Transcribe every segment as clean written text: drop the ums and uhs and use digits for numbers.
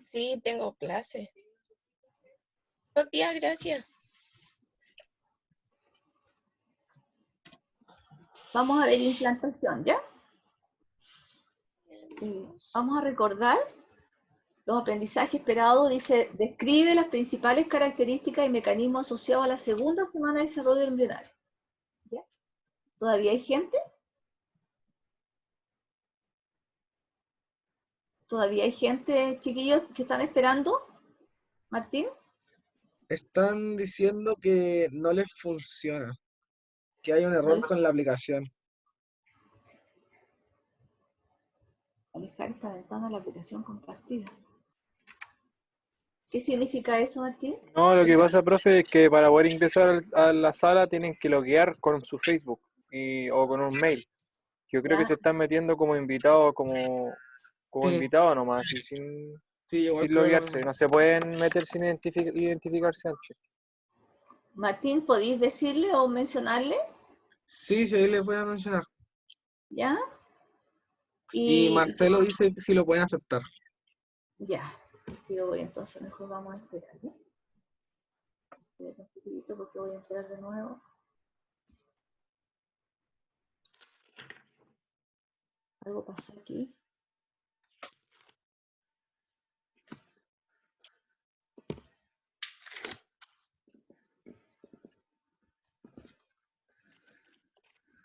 Sí, tengo clase. Buenos días, gracias. Vamos a ver implantación, ¿ya? Vamos a recordar los aprendizajes esperados. Dice, describe las principales características y mecanismos asociados a la segunda semana de desarrollo embrionario. ¿Ya? ¿Todavía hay gente? ¿Todavía hay gente, chiquillos, que están esperando? ¿Martín? Están diciendo que no les funciona, que hay un error con la aplicación. Alejar esta ventana de la aplicación compartida. ¿Qué significa eso, Martín? No, lo que pasa, profe, es que para poder ingresar a la sala tienen que loguear con su Facebook o con un mail. Yo creo que se están metiendo como invitados, como Sí. invitados nomás, y sin igual creo loguearse. No se pueden meter sin identificarse antes. Martín, ¿podéis decirle o mencionarle? Sí, ahí les voy a mencionar. ¿Ya? Y Marcelo dice si lo pueden aceptar. Ya, yo voy entonces, mejor vamos a esperar, ¿ya? Un poquito porque voy a entrar de nuevo. Algo pasó aquí.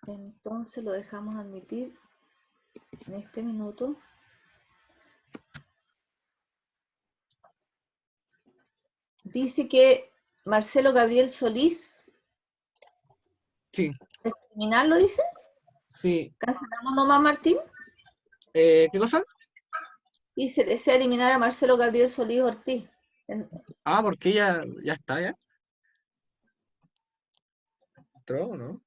Entonces lo dejamos admitir en este minuto. Dice que Marcelo Gabriel Solís. Sí. ¿Terminar lo dice? Sí. ¿Cancelamos nomás, Martín? ¿Qué cosa? Dice, desea eliminar a Marcelo Gabriel Solís Ortiz. Ah, porque ya está, ¿ya? ¿Entró o no?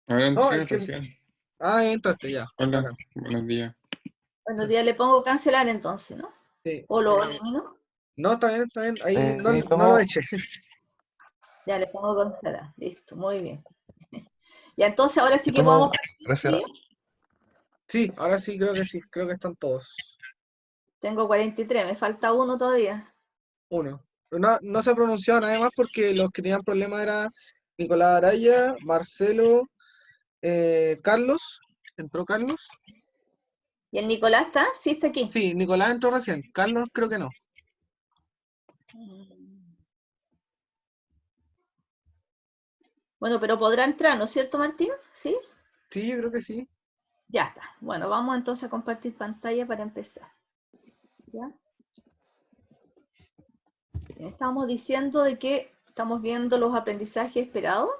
Ahora No, entré recién. Ah, entraste ya. Hola, Bacán. buenos días. Buenos días, le pongo cancelar entonces, ¿no? Sí. ¿O lo elimino? No, está bien. Ahí no lo eché. Ya le pongo cancelar. Listo, muy bien. Ya, entonces ahora sí que vamos. Sí, ahora sí, creo que sí. Creo que están todos. Tengo 43, me falta uno todavía. Uno. No se pronunciaban además porque los que tenían problemas eran Nicolás Araya, Marcelo, Carlos. ¿Entró Carlos? ¿Y el Nicolás está? Sí, está aquí. Sí, Nicolás entró recién. Carlos creo que no. Bueno, pero podrá entrar, ¿no es cierto, Martín? ¿Sí? Sí, yo creo que sí. Ya está. Bueno, vamos entonces a compartir pantalla para empezar. ¿Ya? Estamos diciendo de que estamos viendo los aprendizajes esperados.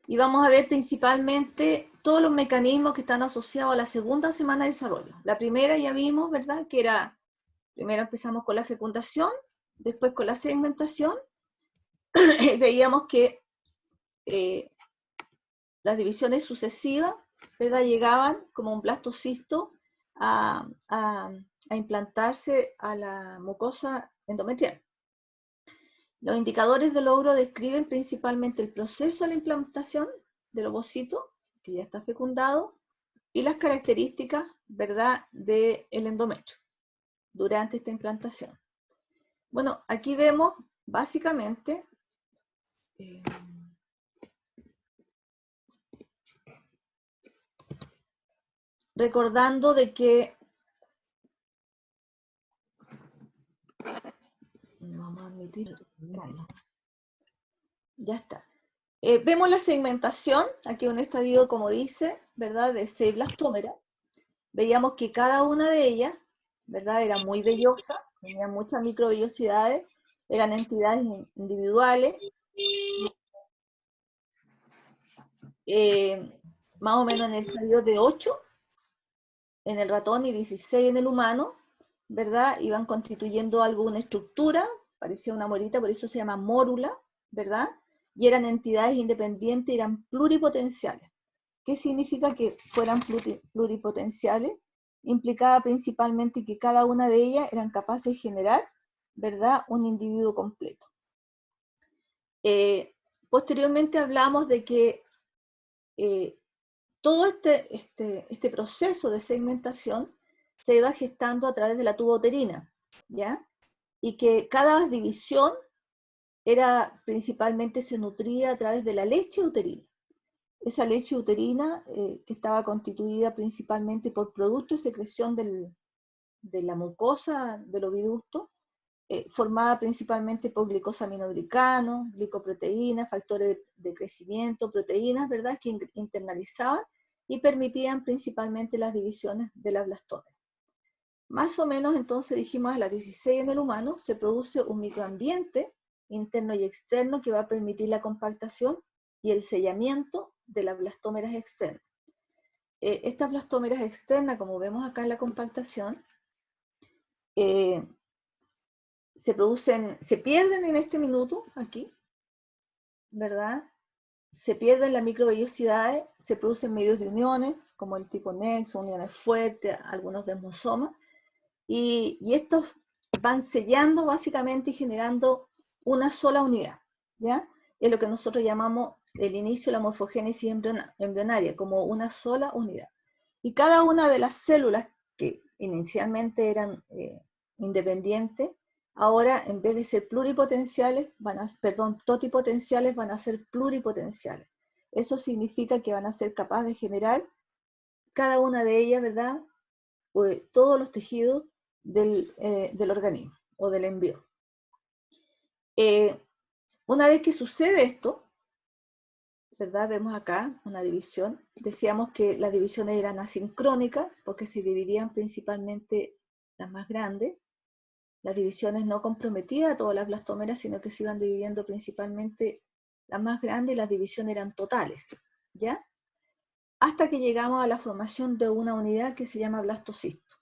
Y vamos a ver principalmente todos los mecanismos que están asociados a la segunda semana de desarrollo. La primera ya vimos, ¿verdad? Que era, primero empezamos con la fecundación, después con la segmentación. Veíamos que las divisiones sucesivas, ¿verdad? Llegaban como un blastocisto a implantarse a la mucosa endometrial. Los indicadores de logro describen principalmente el proceso de la implantación del ovocito, que ya está fecundado, y las características, ¿verdad?, del endometrio durante esta implantación. Bueno, aquí vemos básicamente recordando de que vamos a admitir, Carlos. Ya está. Vemos la segmentación, aquí un estadio, como dice, ¿verdad?, de 6 blastómeras. Veíamos que cada una de ellas, ¿verdad?, era muy vellosa, tenía muchas microvellosidades, eran entidades individuales, más o menos en el estadio de 8 en el ratón y 16 en el humano, ¿verdad? Iban constituyendo alguna estructura, parecía una morita, por eso se llama mórula, ¿verdad? Y eran entidades independientes, eran pluripotenciales. ¿Qué significa que fueran pluripotenciales? Implicaba principalmente que cada una de ellas eran capaces de generar, ¿verdad?, un individuo completo. Posteriormente hablamos de que todo este proceso de segmentación se iba gestando a través de la tuba uterina, ¿ya? Y que cada división era principalmente se nutría a través de la leche uterina. Esa leche uterina que estaba constituida principalmente por productos de secreción de la mucosa del oviducto, formada principalmente por glicosaminoglicano, glicoproteínas, factores de crecimiento, proteínas, ¿verdad?, que internalizaban y permitían principalmente las divisiones de la blastómera. Más o menos entonces dijimos a las 16 en el humano se produce un microambiente interno y externo que va a permitir la compactación y el sellamiento de las blastómeras externas. Estas blastómeras externas, como vemos acá en la compactación, se pierden en este minuto, aquí, ¿verdad? Se pierden las microvellosidades, se producen medios de uniones, como el tipo nexo, uniones fuertes, algunos desmosomas, y estos van sellando básicamente y generando una sola unidad, ¿ya? Es lo que nosotros llamamos el inicio de la morfogénesis embrionaria, como una sola unidad. Y cada una de las células que inicialmente eran independientes, ahora en vez de ser pluripotenciales, totipotenciales van a ser pluripotenciales. Eso significa que van a ser capaces de generar cada una de ellas, ¿verdad?, todos los tejidos del organismo o del embrión. Una vez que sucede esto, ¿verdad?, vemos acá una división. Decíamos que las divisiones eran asincrónicas porque se dividían principalmente las más grandes. Las divisiones no comprometían a todas las blastómeras, sino que se iban dividiendo principalmente las más grandes y las divisiones eran totales, ¿ya? Hasta que llegamos a la formación de una unidad que se llama blastocisto.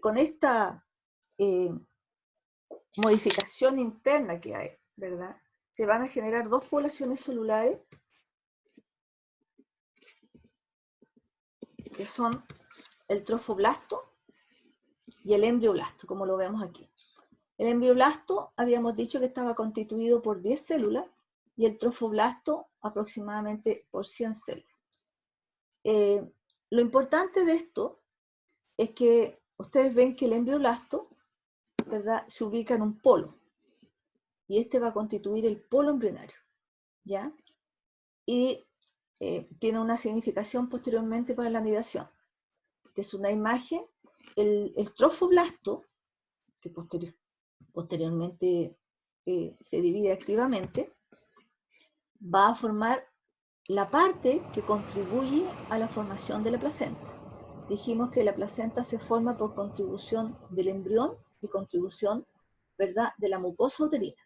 Con esta modificación interna que hay, ¿verdad?, se van a generar dos poblaciones celulares que son el trofoblasto y el embrioblasto, como lo vemos aquí. El embrioblasto habíamos dicho que estaba constituido por 10 células y el trofoblasto aproximadamente por 100 células. Lo importante de esto es que ustedes ven que el embrioblasto, ¿verdad?, se ubica en un polo y este va a constituir el polo embrionario, ¿ya? Y tiene una significación posteriormente para la anidación. Esta es una imagen. El trofoblasto, que posteriormente se divide activamente, va a formar la parte que contribuye a la formación de la placenta. Dijimos que la placenta se forma por contribución del embrión y contribución, ¿verdad?, de la mucosa uterina.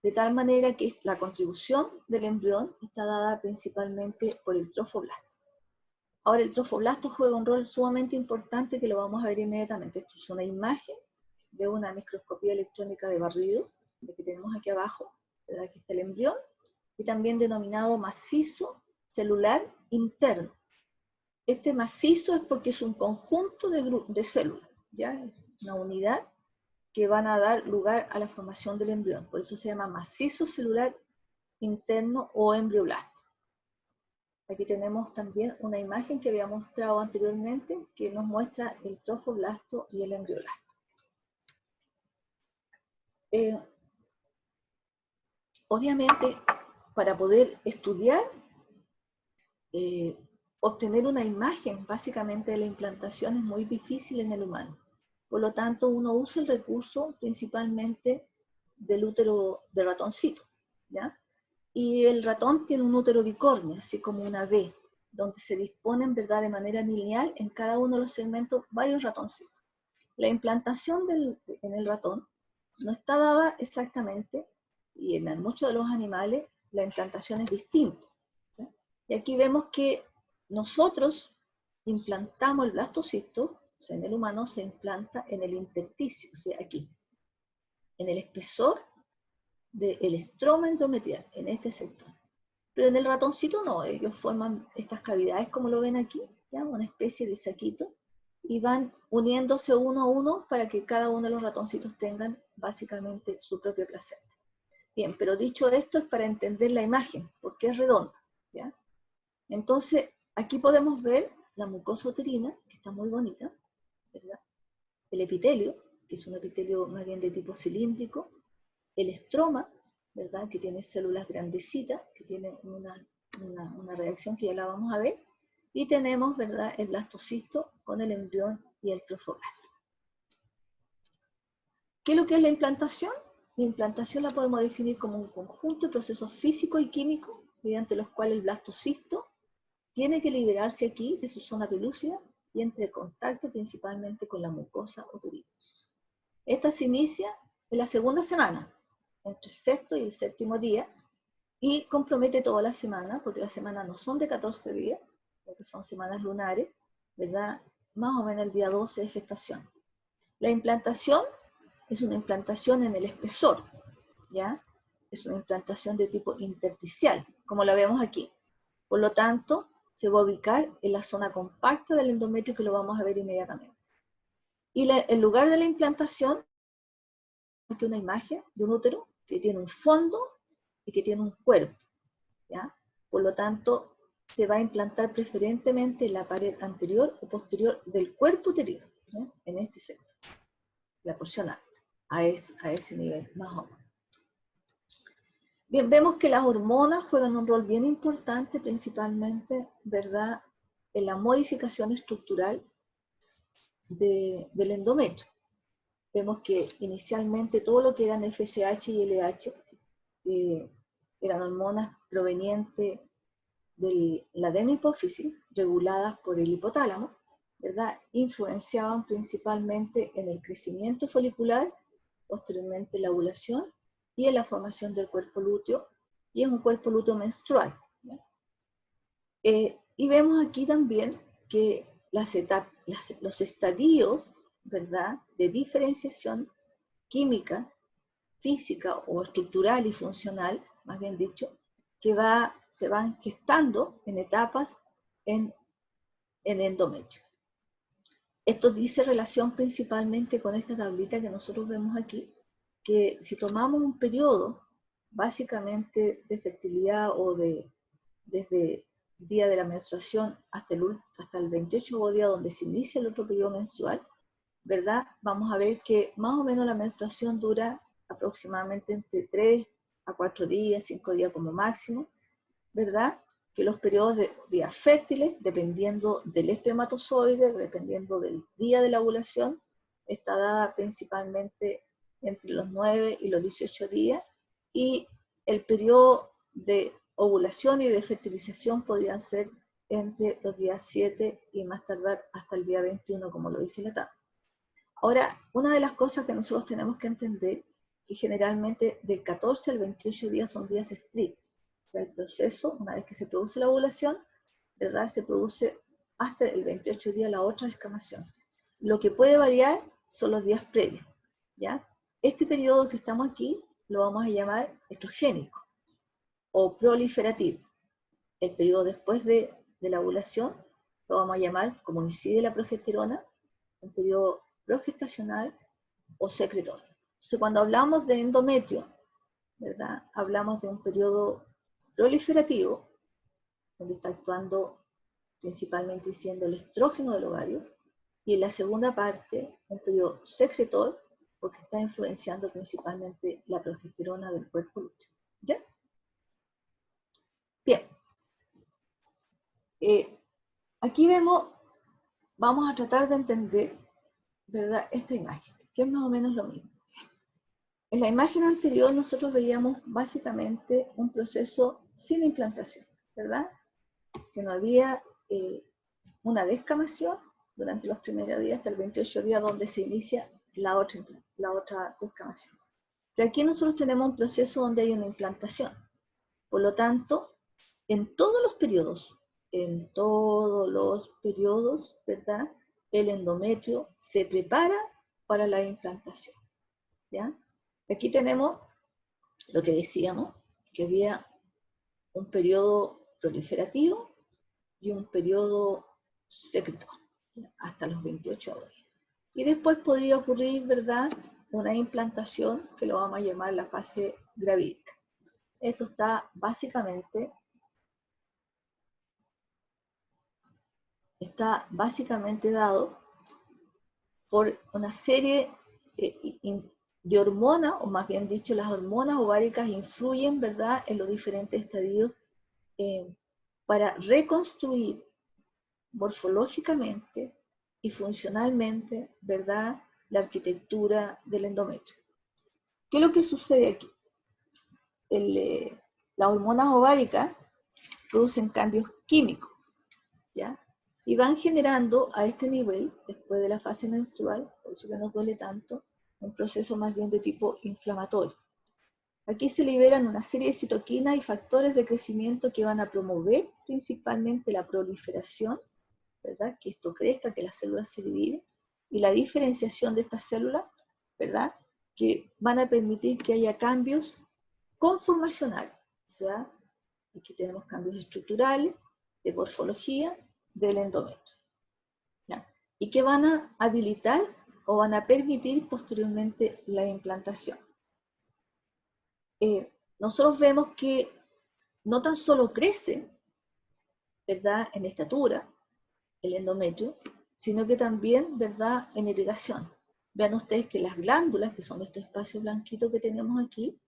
De tal manera que la contribución del embrión está dada principalmente por el trofoblasto. Ahora, el trofoblasto juega un rol sumamente importante que lo vamos a ver inmediatamente. Esto es una imagen de una microscopía electrónica de barrido, la que tenemos aquí abajo, ¿verdad? Aquí está el embrión, y también denominado macizo celular interno. Este macizo es porque es un conjunto de células, ¿ya? Es una unidad que van a dar lugar a la formación del embrión. Por eso se llama macizo celular interno o embrioblasto. Aquí tenemos también una imagen que había mostrado anteriormente que nos muestra el trofoblasto y el embrioblasto. Obviamente, para poder estudiar, obtener una imagen básicamente de la implantación es muy difícil en el humano. Por lo tanto, uno usa el recurso principalmente del útero de ratoncito, ¿ya? Y el ratón tiene un útero bicornio, así como una V, donde se disponen, ¿verdad?, de manera lineal en cada uno de los segmentos varios ratoncitos. La implantación en el ratón no está dada exactamente, y en muchos de los animales la implantación es distinta, ¿sí? Y aquí vemos que nosotros implantamos el blastocisto, o sea, en el humano se implanta en el intersticio, o sea, aquí, en el espesor del estroma endometrial, en este sector. Pero en el ratoncito no, ellos forman estas cavidades como lo ven aquí, ¿ya? Una especie de saquito, y van uniéndose uno a uno para que cada uno de los ratoncitos tengan básicamente su propia placenta. Bien, pero dicho esto es para entender la imagen, porque es redonda, ¿ya? Entonces, aquí podemos ver la mucosa uterina, que está muy bonita, ¿verdad? El epitelio, que es un epitelio más bien de tipo cilíndrico, el estroma, ¿verdad? Que tiene células grandecitas, que tiene una reacción que ya la vamos a ver, y tenemos, ¿verdad?, el blastocisto con el embrión y el trofoblasto. ¿Qué es lo que es la implantación? La implantación la podemos definir como un conjunto de procesos físicos y químicos mediante los cuales el blastocisto tiene que liberarse aquí de su zona pelúcida y entre en contacto principalmente con la mucosa uterina. Esta se inicia en la segunda semana, entre el sexto y el séptimo día, y compromete toda la semana, porque las semanas no son de 14 días, porque son semanas lunares, ¿verdad? Más o menos el día 12 de gestación. La implantación es una implantación en el espesor, ¿ya? Es una implantación de tipo intersticial, como la vemos aquí. Por lo tanto, se va a ubicar en la zona compacta del endometrio, que lo vamos a ver inmediatamente. Y el lugar de la implantación, aquí una imagen de un útero que tiene un fondo y que tiene un cuerpo, ¿ya? Por lo tanto, se va a implantar preferentemente en la pared anterior o posterior del cuerpo uterino, ¿ya? En este sector, la porción alta, a ese nivel, más o menos. Bien, vemos que las hormonas juegan un rol bien importante, principalmente, ¿verdad?, en la modificación estructural del endometrio. Vemos que inicialmente todo lo que eran FSH y LH eran hormonas provenientes de la adenohipófisis, reguladas por el hipotálamo, ¿verdad? Influenciaban principalmente en el crecimiento folicular, posteriormente en la ovulación y en la formación del cuerpo lúteo, y es un cuerpo lúteo menstrual, ¿ya? Y vemos aquí también que los estadios, ¿verdad?, de diferenciación química, física o estructural y funcional, más bien dicho, que se van gestando en etapas en endometrio. Esto dice relación principalmente con esta tablita que nosotros vemos aquí, que si tomamos un periodo básicamente de fertilidad o desde el día de la menstruación hasta el 28º día donde se inicia el otro periodo menstrual, ¿verdad? Vamos a ver que más o menos la menstruación dura aproximadamente entre 3 a 4 días, 5 días como máximo, ¿verdad? Que los periodos de días fértiles, dependiendo del espermatozoide, dependiendo del día de la ovulación, está dada principalmente entre los 9 y los 18 días, y el periodo de ovulación y de fertilización podrían ser entre los días 7 y más tardar hasta el día 21, como lo dice la tabla. Ahora, una de las cosas que nosotros tenemos que entender, que generalmente del 14 al 28 días son días estrictos. O sea, el proceso, una vez que se produce la ovulación, ¿verdad?, se produce hasta el 28 día la otra descamación. Lo que puede variar son los días previos, ¿ya? Este periodo que estamos aquí lo vamos a llamar estrogénico o proliferativo. El periodo después de la ovulación lo vamos a llamar, como incide la progesterona, un periodo progestacional o secretorio. Entonces, cuando hablamos de endometrio, ¿verdad?, hablamos de un periodo proliferativo, donde está actuando principalmente siendo el estrógeno del ovario, y en la segunda parte, un periodo secretor, porque está influenciando principalmente la progesterona del cuerpo lúteo. ¿Ya? Bien. Aquí vamos a tratar de entender, ¿verdad?, esta imagen, que es más o menos lo mismo. En la imagen anterior nosotros veíamos básicamente un proceso sin implantación, ¿verdad? Que no había una descamación durante los primeros días hasta el 28 día donde se inicia la otra descamación. Pero aquí nosotros tenemos un proceso donde hay una implantación. Por lo tanto, en todos los periodos, ¿verdad?, el endometrio se prepara para la implantación, ¿ya? Aquí tenemos lo que decíamos, que había un periodo proliferativo y un periodo secretor, hasta los 28 días. Y después podría ocurrir, ¿verdad?, una implantación que lo vamos a llamar la fase gravídica. Esto está básicamente está básicamente dado por una serie de hormonas, o más bien dicho, las hormonas ováricas influyen, ¿verdad?, en los diferentes estadios para reconstruir morfológicamente y funcionalmente, ¿verdad?, la arquitectura del endometrio. ¿Qué es lo que sucede aquí? Las hormonas ováricas producen cambios químicos, ¿ya? Y van generando a este nivel, después de la fase menstrual, por eso que nos duele tanto, un proceso más bien de tipo inflamatorio. Aquí se liberan una serie de citoquinas y factores de crecimiento que van a promover principalmente la proliferación, ¿verdad?, que esto crezca, que las células se dividen, y la diferenciación de estas células, ¿verdad?, que van a permitir que haya cambios conformacionales. O sea, aquí tenemos cambios estructurales, de morfología del endometrio, ¿ya?, y que van a habilitar o van a permitir posteriormente la implantación. Nosotros vemos que no tan solo crece, ¿verdad?, en estatura el endometrio, sino que también, ¿verdad?, en irrigación. Vean ustedes que las glándulas, que son estos espacios blanquitos que tenemos aquí,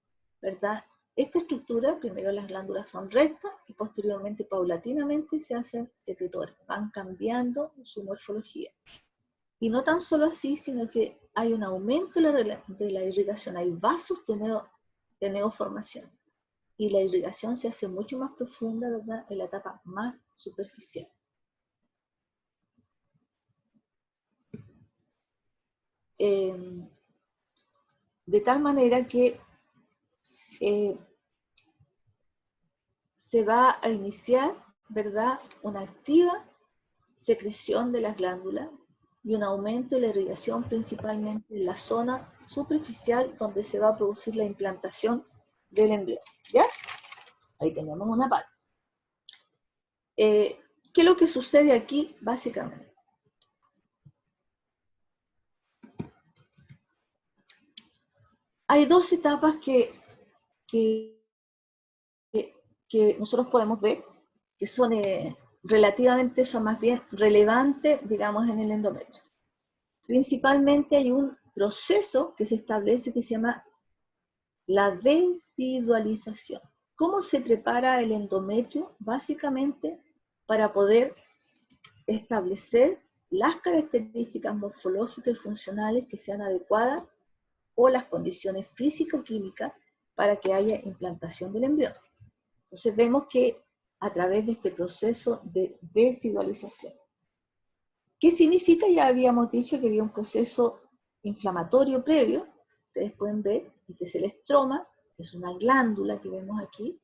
¿verdad?, esta estructura, primero las glándulas son rectas y posteriormente, paulatinamente, se hacen secretoras, van cambiando su morfología. Y no tan solo así, sino que hay un aumento de la irrigación, hay vasos de neoformación. Y la irrigación se hace mucho más profunda, ¿verdad?, en la etapa más superficial. De tal manera que se va a iniciar, ¿verdad?, una activa secreción de las glándulas y un aumento de la irrigación principalmente en la zona superficial donde se va a producir la implantación del embrión, ¿ya? Ahí tenemos una parte. ¿Qué es lo que sucede aquí básicamente? Hay dos etapas que nosotros podemos ver, que son relativamente, son más bien relevantes, digamos, en el endometrio. Principalmente hay un proceso que se establece que se llama la desidualización. ¿Cómo se prepara el endometrio? Básicamente para poder establecer las características morfológicas y funcionales que sean adecuadas o las condiciones físico-químicas para que haya implantación del embrión. Entonces vemos que a través de este proceso de desidualización. ¿Qué significa? Ya habíamos dicho que había un proceso inflamatorio previo. Ustedes pueden ver, este es el estroma, que es una glándula que vemos aquí.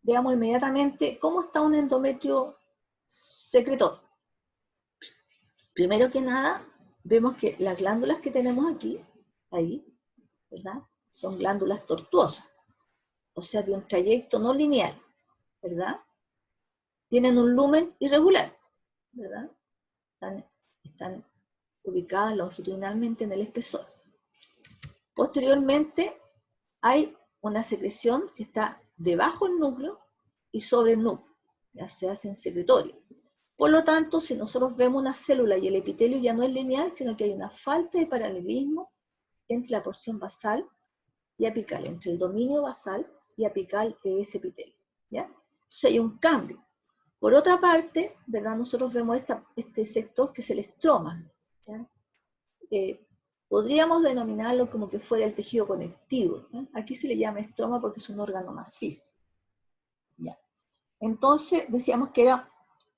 Veamos inmediatamente cómo está un endometrio secretor. Primero que nada, vemos que las glándulas que tenemos aquí, ahí, ¿verdad?, son glándulas tortuosas, o sea, de un trayecto no lineal, ¿verdad? Tienen un lumen irregular, ¿verdad? Están ubicadas longitudinalmente en el espesor. Posteriormente, hay una secreción que está debajo del núcleo y sobre el núcleo, ya se hace en secretorio. Por lo tanto, si nosotros vemos una célula y el epitelio ya no es lineal, sino que hay una falta de paralelismo entre la porción basal y apical, entre el dominio basal y apical de ese epitelio, ¿ya? Entonces hay un cambio. Por otra parte, ¿verdad?, nosotros vemos este sector que es el estroma, ¿ya? Podríamos denominarlo como que fuera el tejido conectivo, ¿ya? Aquí se le llama estroma porque es un órgano macizo, ¿ya? Entonces, decíamos que era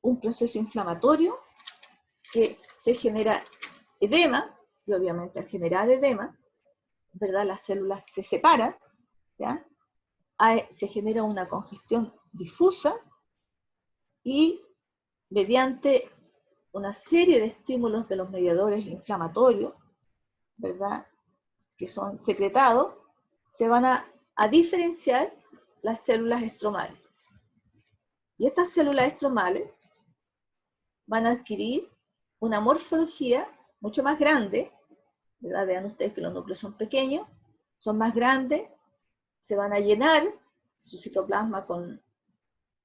un proceso inflamatorio que se genera edema, y obviamente al generar edema, ¿verdad?, las células se separan, ¿ya? Se genera una congestión difusa y mediante una serie de estímulos de los mediadores inflamatorios, ¿verdad?, que son secretados, se van a diferenciar las células estromales. Y estas células estromales van a adquirir una morfología mucho más grande, ¿verdad? Vean ustedes que los núcleos son pequeños, son más grandes, se van a llenar su citoplasma con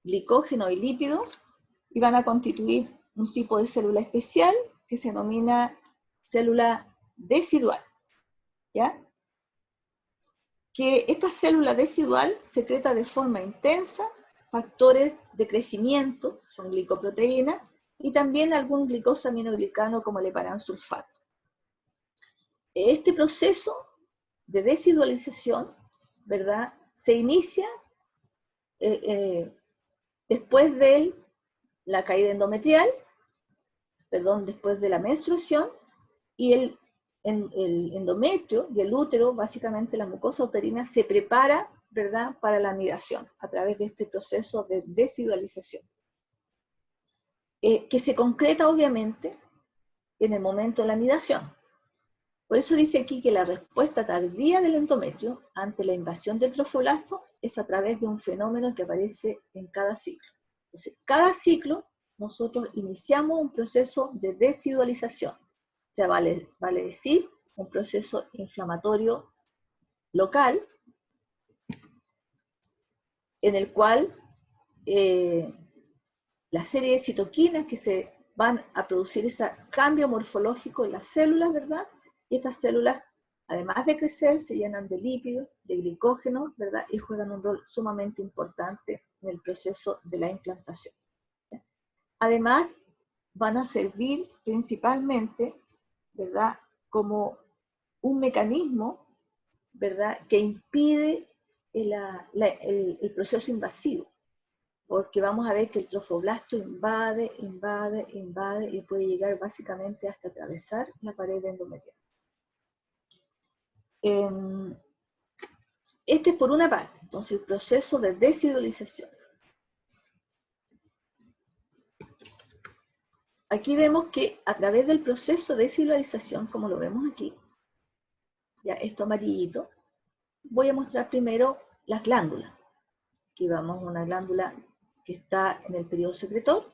glicógeno y lípidos y van a constituir un tipo de célula especial que se denomina célula decidual, ¿ya? Que esta célula decidual secreta de forma intensa factores de crecimiento, son glicoproteínas, y también algún glicosaminoglicano como el heparansulfato. Este proceso de decidualización, ¿verdad?, se inicia después de la caída endometrial, después de la menstruación, y el endometrio y el útero, básicamente la mucosa uterina, se prepara, ¿verdad?, para la anidación a través de este proceso de decidualización, que se concreta obviamente en el momento de la anidación. Por eso dice aquí que la respuesta tardía del endometrio ante la invasión del trofoblasto es a través de un fenómeno que aparece en cada ciclo. Entonces, cada ciclo nosotros iniciamos un proceso de decidualización. O sea, vale decir, un proceso inflamatorio local, en el cual la serie de citoquinas que se van a producir ese cambio morfológico en las células, ¿verdad? Y estas células, además de crecer, se llenan de lípidos, de glicógeno, ¿verdad? Y juegan un rol sumamente importante en el proceso de la implantación. Además, van a servir principalmente, ¿verdad?, como un mecanismo, ¿verdad?, que impide el proceso invasivo, porque vamos a ver que el trofoblasto invade y puede llegar básicamente hasta atravesar la pared endometrial. Este es por una parte, entonces el proceso de decidualización. Aquí vemos que a través del proceso de decidualización, como lo vemos aquí, ya esto amarillito, voy a mostrar primero las glándulas. Aquí vamos a una glándula que está en el periodo secretor,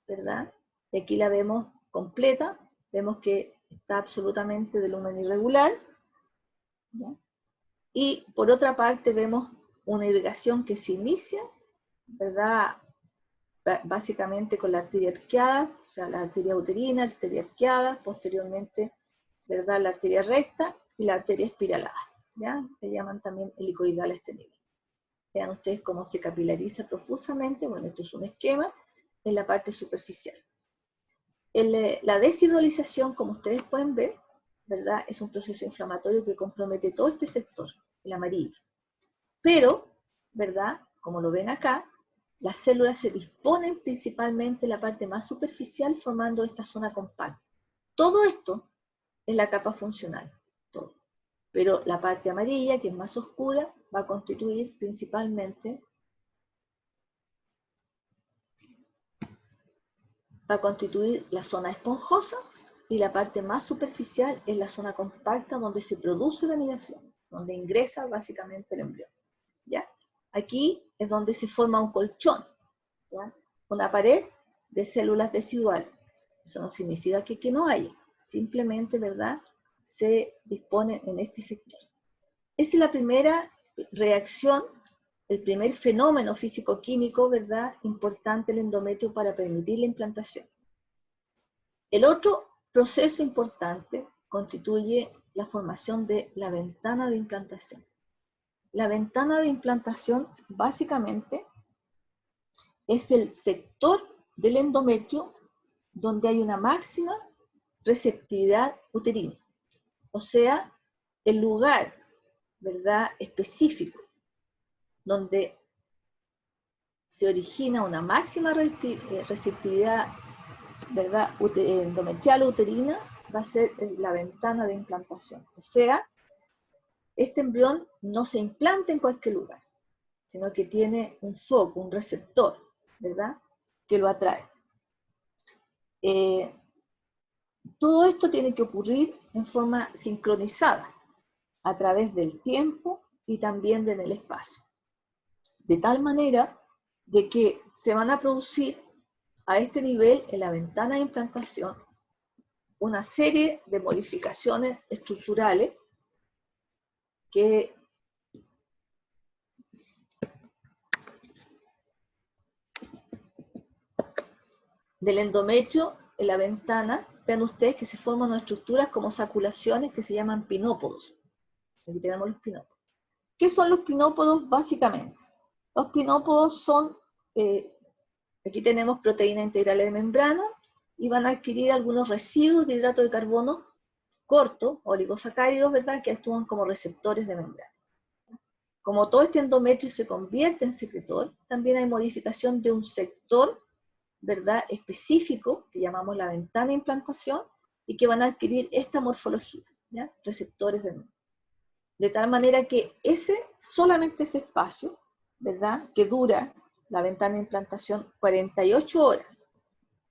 ¿verdad? Y aquí la vemos completa, vemos que está absolutamente de lumen irregular, ¿ya? Y por otra parte vemos una irrigación que se inicia, ¿verdad?, básicamente con la arteria arqueada, o sea, la arteria uterina, la arteria arqueada, posteriormente, ¿verdad?, la arteria recta y la arteria espiralada, ¿ya? Le llaman también helicoidal a este nivel. Vean ustedes cómo se capilariza profusamente. Bueno, esto es un esquema en la parte superficial. La decidualización, como ustedes pueden ver, ¿verdad?, es un proceso inflamatorio que compromete todo este sector, el amarillo. Pero, ¿verdad?, como lo ven acá, las células se disponen principalmente en la parte más superficial formando esta zona compacta. Todo esto es la capa funcional, todo. Pero la parte amarilla, que es más oscura, va a constituir principalmente, la zona esponjosa, y la parte más superficial es la zona compacta donde se produce la anidación, donde ingresa básicamente el embrión, ¿ya? Aquí es donde se forma un colchón, ¿ya?, una pared de células deciduales. Eso no significa que no haya, simplemente, ¿verdad?, se dispone en este sector. Esa es la primera reacción, el primer fenómeno físico-químico, ¿verdad?, importante el endometrio para permitir la implantación. El otro proceso importante constituye la formación de la ventana de implantación. La ventana de implantación básicamente es el sector del endometrio donde hay una máxima receptividad uterina. O sea, el lugar, ¿verdad?, específico donde se origina una máxima receptividad, ¿verdad?, endometrial o uterina, va a ser la ventana de implantación. O sea, este embrión no se implanta en cualquier lugar, sino que tiene un foco, un receptor, ¿verdad?, que lo atrae. Todo esto tiene que ocurrir en forma sincronizada, a través del tiempo y también en el espacio. De tal manera de que se van a producir a este nivel, en la ventana de implantación, una serie de modificaciones estructurales que del endometrio en la ventana, vean ustedes que se forman unas estructuras como saculaciones que se llaman pinópodos. Aquí tenemos los pinópodos. ¿Qué son los pinópodos básicamente? Los pinópodos son, aquí tenemos proteínas integrales de membrana y van a adquirir algunos residuos de hidrato de carbono cortos, oligosacáridos, ¿verdad?, que actúan como receptores de membrana. Como todo este endometrio se convierte en secretor, también hay modificación de un sector, ¿verdad?, específico, que llamamos la ventana de implantación, y que van a adquirir esta morfología, ¿ya?, receptores de membrana. De tal manera que solamente ese espacio, ¿verdad?, que dura la ventana de implantación 48 horas,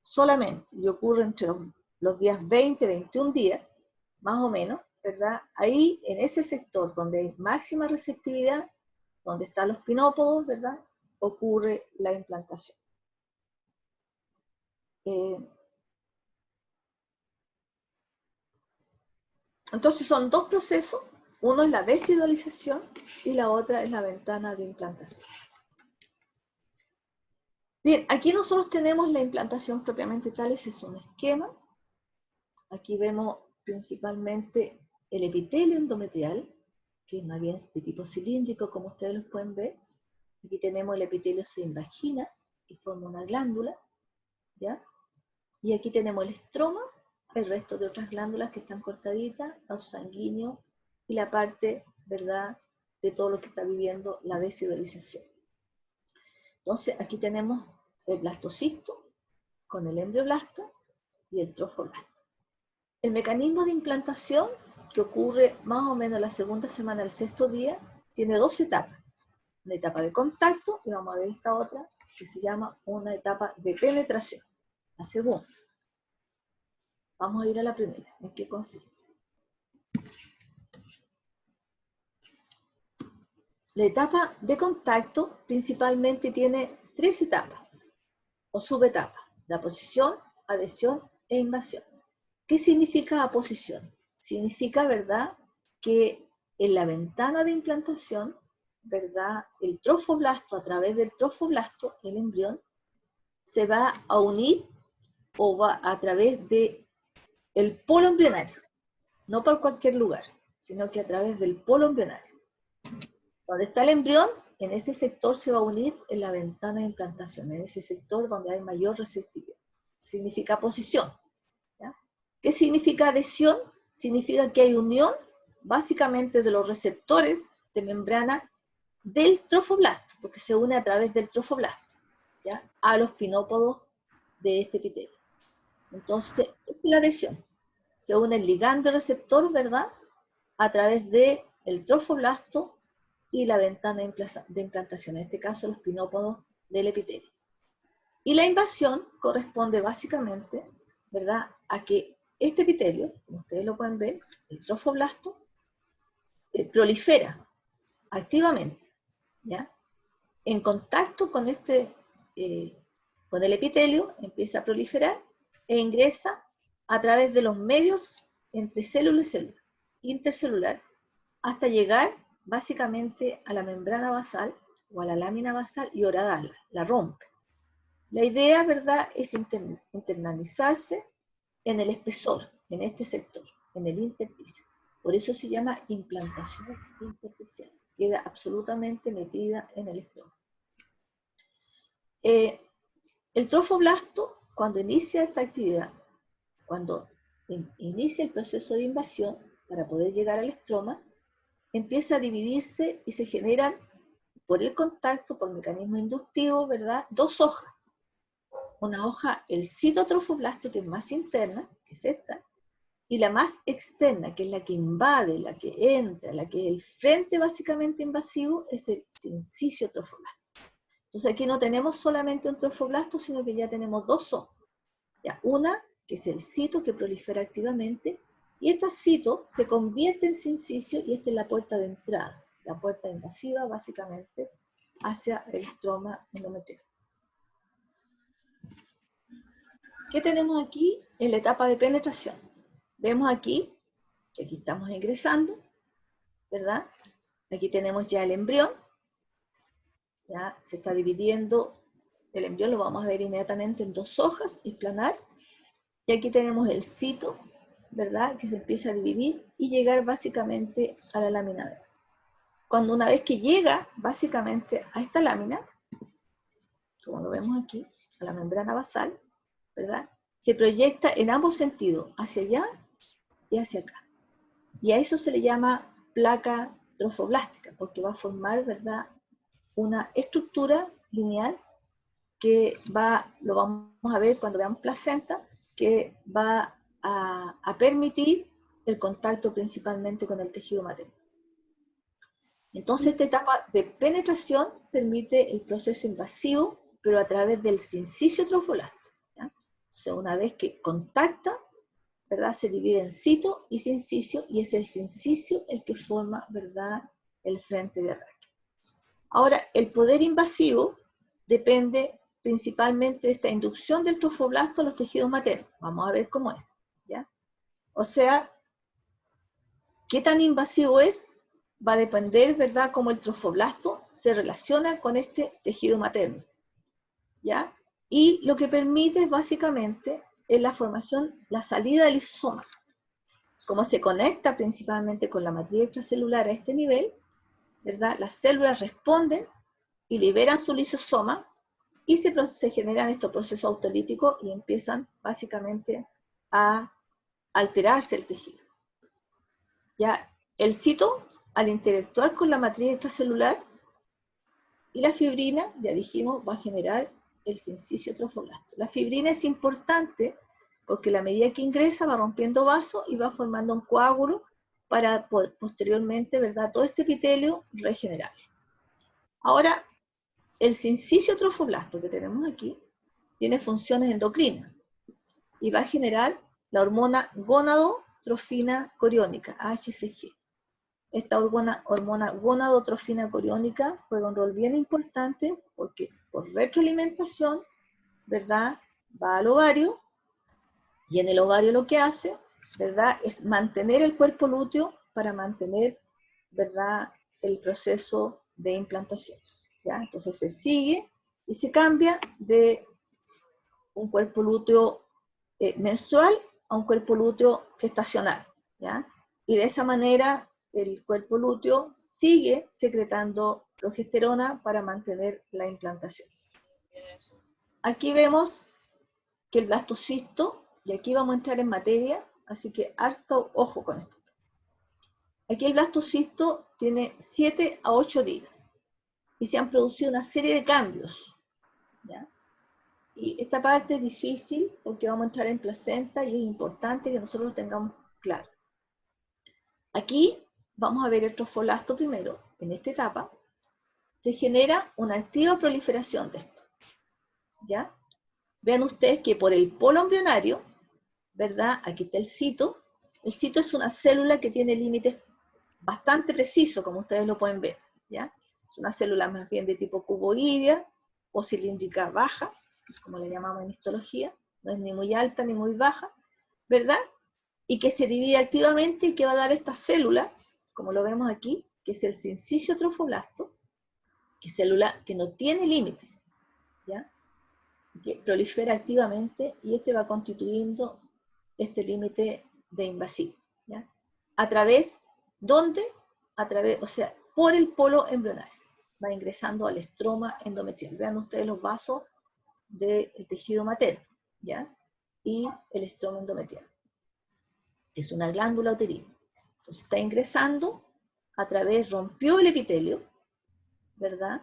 solamente, y ocurre entre los días 20, 21 días, más o menos, ¿verdad? Ahí, en ese sector donde hay máxima receptividad, donde están los pinópodos, ¿verdad?, ocurre la implantación. Entonces son dos procesos, uno es la desidualización y la otra es la ventana de implantación. Bien, aquí nosotros tenemos la implantación propiamente tal, ese es un esquema. Aquí vemos principalmente el epitelio endometrial, que es más bien de tipo cilíndrico, como ustedes lo pueden ver. Aquí tenemos el epitelio se invagina y forma una glándula, ¿ya? Y aquí tenemos el estroma, el resto de otras glándulas que están cortaditas, los sanguíneos y la parte, ¿verdad?, de todo lo que está viviendo la desidualización. Entonces, aquí tenemos el blastocisto con el embrioblasto y el trofoblasto. El mecanismo de implantación, que ocurre más o menos la segunda semana del sexto día, tiene dos etapas. Una etapa de contacto, y vamos a ver esta otra, que se llama una etapa de penetración. La segunda. Vamos a ir a la primera. ¿En qué consiste? La etapa de contacto principalmente tiene tres etapas, o subetapas: la aposición, adhesión e invasión. ¿Qué significa aposición? Significa, ¿verdad?, que en la ventana de implantación, ¿verdad?, el trofoblasto, a través del trofoblasto, el embrión, se va a unir o va a través del polo embrionario, no por cualquier lugar, sino que a través del polo embrionario. Donde está el embrión, en ese sector se va a unir en la ventana de implantación, en ese sector donde hay mayor receptividad. Significa posición. ¿Ya? ¿Qué significa adhesión? Significa que hay unión básicamente de los receptores de membrana del trofoblasto, porque se une a través del trofoblasto, ¿ya?, a los pinópodos de este epitelio. Entonces, esta es la adhesión. Se une el ligando receptor, ¿verdad?, a través del trofoblasto y la ventana de implantación, en este caso los pinópodos del epitelio. Y la invasión corresponde básicamente, ¿verdad?, a que este epitelio, como ustedes lo pueden ver, el trofoblasto, prolifera activamente, ¿ya?, en contacto con con el epitelio, empieza a proliferar e ingresa a través de los medios entre célula y célula, intercelular, hasta llegar básicamente a la membrana basal o a la lámina basal y horadala, la rompe. La idea, ¿verdad?, es internalizarse en el espesor, en este sector, en el intersticio. Por eso se llama implantación intersticial. Queda absolutamente metida en el estómago. El trofoblasto, cuando inicia esta actividad, cuando inicia el proceso de invasión para poder llegar al estroma, empieza a dividirse y se generan, por el contacto, por mecanismo inductivo, ¿verdad?, dos hojas. Una hoja, el citotrofoblasto, que es más interna, que es esta, y la más externa, que es la que invade, la que entra, la que es el frente básicamente invasivo, es el syncytio trofoblasto. Entonces aquí no tenemos solamente un trofoblasto, sino que ya tenemos dos hojas. Ya, una, que es el cito que prolifera activamente, y esta cito se convierte en syncytio y esta es la puerta de entrada, la puerta invasiva básicamente hacia el estroma endometrial. ¿Qué tenemos aquí en la etapa de penetración? Vemos aquí, que aquí estamos ingresando, ¿verdad? Aquí tenemos ya el embrión, ya se está dividiendo el embrión lo vamos a ver inmediatamente en 2 hojas, es planar. Y aquí tenemos el cito, ¿verdad? Que se empieza a dividir y llegar básicamente a la lámina B. Cuando una vez que llega básicamente a esta lámina, como lo vemos aquí, a la membrana basal, ¿verdad? Se proyecta en ambos sentidos, hacia allá y hacia acá. Y a eso se le llama placa trofoblástica, porque va a formar, ¿verdad?, una estructura lineal que lo vamos a ver cuando veamos placenta, que va a permitir el contacto principalmente con el tejido materno. Entonces, esta etapa de penetración permite el proceso invasivo, pero a través del sincicio trofoblasto, ¿ya? O sea, una vez que contacta, ¿verdad?, se divide en cito y sincicio, y es el sincicio el que forma, ¿verdad?, el frente de ataque. Ahora, el poder invasivo depende principalmente de esta inducción del trofoblasto a los tejidos maternos. Vamos a ver cómo es, ¿ya? O sea, qué tan invasivo es, va a depender, ¿verdad?, cómo el trofoblasto se relaciona con este tejido materno, ¿ya? Y lo que permite básicamente es la formación, la salida del lisosoma. Como se conecta principalmente con la matriz extracelular a este nivel, ¿verdad?, las células responden y liberan su lisosoma y se generan estos procesos autolíticos y empiezan básicamente a alterarse el tejido. Ya, el cito, al interactuar con la matriz extracelular y la fibrina, ya dijimos, va a generar el sincicio trofoblasto. La fibrina es importante porque a la medida que ingresa va rompiendo vasos y va formando un coágulo para posteriormente, ¿verdad?, todo este epitelio regenerar. Ahora, el sincicio trofoblasto que tenemos aquí tiene funciones endocrinas y va a generar la hormona gonadotrofina coriónica, HCG. Esta hormona gonadotrofina coriónica juega un rol bien importante porque por retroalimentación, ¿verdad?, va al ovario, y en el ovario lo que hace, ¿verdad?, es mantener el cuerpo lúteo para mantener, ¿verdad?, el proceso de implantación, ¿ya? Entonces se sigue y se cambia de un cuerpo lúteo menstrual a un cuerpo lúteo gestacional, ¿ya? Y de esa manera el cuerpo lúteo sigue secretando progesterona para mantener la implantación. Aquí vemos que el blastocisto, y aquí vamos a entrar en materia, así que harto ojo con esto. Aquí el blastocisto tiene 7 a 8 días y se han producido una serie de cambios, ¿ya? Y esta parte es difícil porque vamos a entrar en placenta y es importante que nosotros lo tengamos claro. Aquí vamos a ver el trofoblasto primero. En esta etapa se genera una activa proliferación de esto, ¿ya? Vean ustedes que por el polo embrionario, ¿verdad?, aquí está el cito. El cito es una célula que tiene límites bastante precisos, como ustedes lo pueden ver, ¿ya? Es una célula más bien de tipo cuboidea o cilíndrica baja, como le llamamos en histología, no es ni muy alta ni muy baja, ¿verdad? Y que se divide activamente y que va a dar esta célula, como lo vemos aquí, que es el sincicio trofoblasto, que es célula que no tiene límites, ¿ya?, que prolifera activamente y este va constituyendo este límite de invasivo, ¿ya? A través, ¿dónde? A través, o sea, por el polo embrionario, va ingresando al estroma endometrial. Vean ustedes los vasos del tejido materno, ¿ya?, y el estroma endometrial. Es una glándula uterina. Entonces está ingresando a través, rompió el epitelio, ¿verdad?,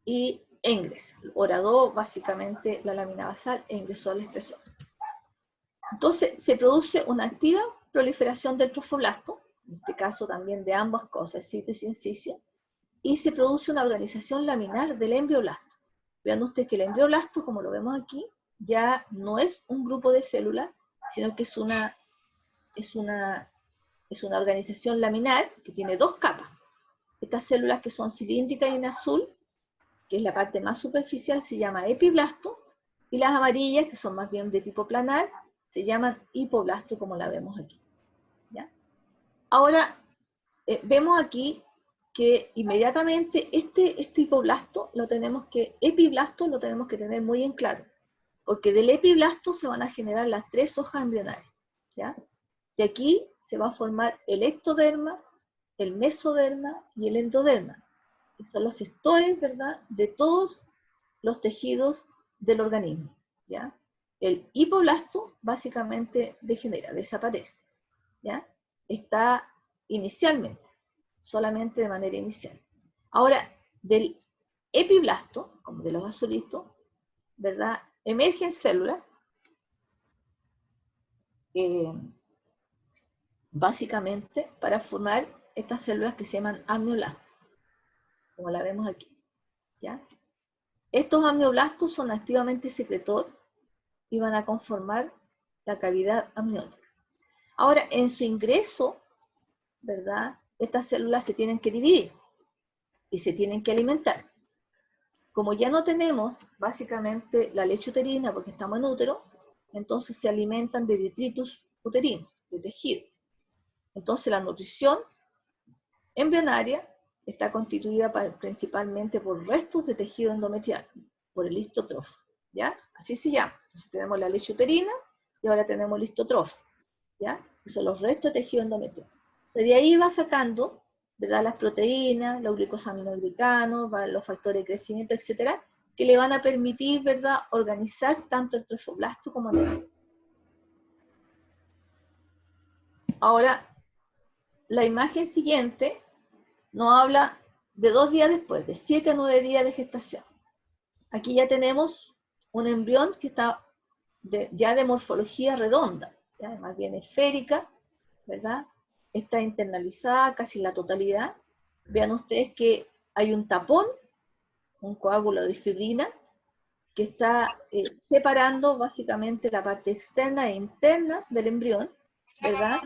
y ingresa. Horadó básicamente la lámina basal e ingresó al espesor. Entonces se produce una activa proliferación del trofoblasto, en este caso también de ambas cosas, cito y sincicio, y se produce una organización laminar del embrioblasto. Vean ustedes que el embrioblasto, como lo vemos aquí, ya no es un grupo de células, sino que es una organización laminar que tiene 2 capas. Estas células que son cilíndricas y en azul, que es la parte más superficial, se llama epiblasto, y las amarillas, que son más bien de tipo planar, se llaman hipoblasto, como la vemos aquí, ¿ya? Ahora, vemos aquí que inmediatamente este hipoblasto epiblasto lo tenemos que tener muy en claro, porque del epiblasto se van a generar las 3 hojas embrionarias, ¿ya? De aquí se va a formar el ectoderma, el mesoderma y el endoderma, que son los gestores, ¿verdad?, de todos los tejidos del organismo, ¿ya? El hipoblasto básicamente degenera, desaparece, ¿ya? Está inicialmente, solamente de manera inicial. Ahora, del epiblasto, como de los azulitos, ¿verdad?, emergen células, básicamente para formar estas células que se llaman amnioblastos, como la vemos aquí, ¿ya? Estos amnioblastos son activamente secretor y van a conformar la cavidad amniótica. Ahora, en su ingreso, ¿verdad?, estas células se tienen que dividir y se tienen que alimentar. Como ya no tenemos básicamente la leche uterina porque estamos en útero, entonces se alimentan de detritus uterino, de tejido. Entonces la nutrición embrionaria está constituida principalmente por restos de tejido endometrial, por el histotrofo, ¿ya? Así se llama. Entonces tenemos la leche uterina y ahora tenemos el histotrofo, ¿ya? Que son los restos de tejido endometrial. Entonces de ahí va sacando, ¿verdad?, las proteínas, los glicosaminoglicanos, los factores de crecimiento, etcétera, que le van a permitir, ¿verdad?, organizar tanto el trofoblasto como el embrión. Ahora, la imagen siguiente nos habla de 2 días después, de 7 a 9 días de gestación. Aquí ya tenemos un embrión que está ya de morfología redonda, ¿ya?, más bien esférica, ¿verdad? Está internalizada casi la totalidad. Vean ustedes que hay un tapón, un coágulo de fibrina, que está separando básicamente la parte externa e interna del embrión, ¿verdad?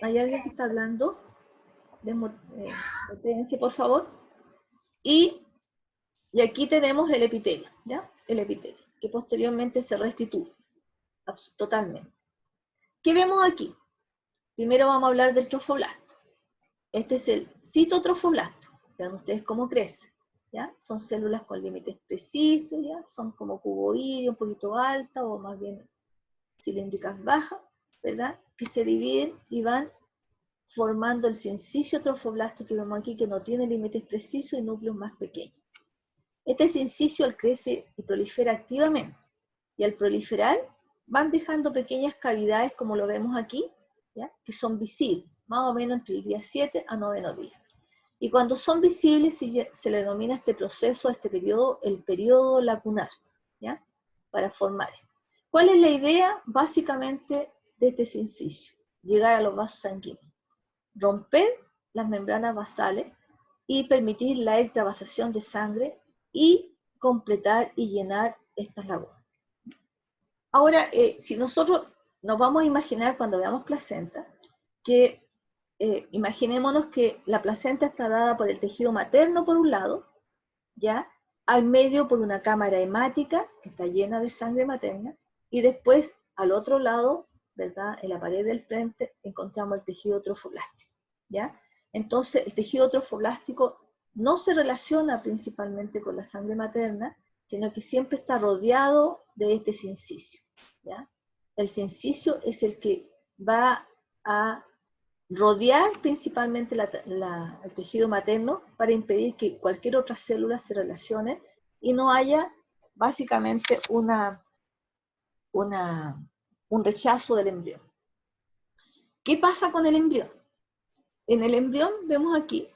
¿Hay alguien que está hablando? Deténganse, por favor. Y aquí tenemos el epitelio, ¿ya? El epitelio, que posteriormente se restituye totalmente. ¿Qué vemos aquí? Primero vamos a hablar del trofoblasto. Este es el citotrofoblasto. Vean ustedes cómo crece, ¿ya? Son células con límites precisos, ¿ya? Son como cuboides, un poquito altas, o más bien cilíndricas bajas, ¿verdad?, que se dividen y van formando el syncytio trofoblasto que vemos aquí, que no tiene límites precisos y núcleos más pequeños. Este syncytio crece y prolifera activamente, y al proliferar van dejando pequeñas cavidades, como lo vemos aquí, ¿ya?, que son visibles, más o menos entre el día 7 a 9 días. Y cuando son visibles se le denomina este proceso, este periodo, el periodo lacunar, ¿ya?, para formar esto. ¿Cuál es la idea básicamente de este syncytio? Llegar a los vasos sanguíneos, romper las membranas basales y permitir la extravasación de sangre y completar y llenar estas lagunas. Ahora, si nosotros nos vamos a imaginar cuando veamos placenta, que imaginémonos que la placenta está dada por el tejido materno por un lado, ¿ya?, al medio por una cámara hemática que está llena de sangre materna, y después al otro lado, ¿verdad?, en la pared del frente encontramos el tejido trofoblástico, ¿ya? Entonces el tejido trofoblástico no se relaciona principalmente con la sangre materna, sino que siempre está rodeado de este syncytio, ¿ya? El syncytio es el que va a rodear principalmente el tejido materno para impedir que cualquier otra célula se relacione y no haya básicamente un rechazo del embrión. ¿Qué pasa con el embrión? En el embrión vemos aquí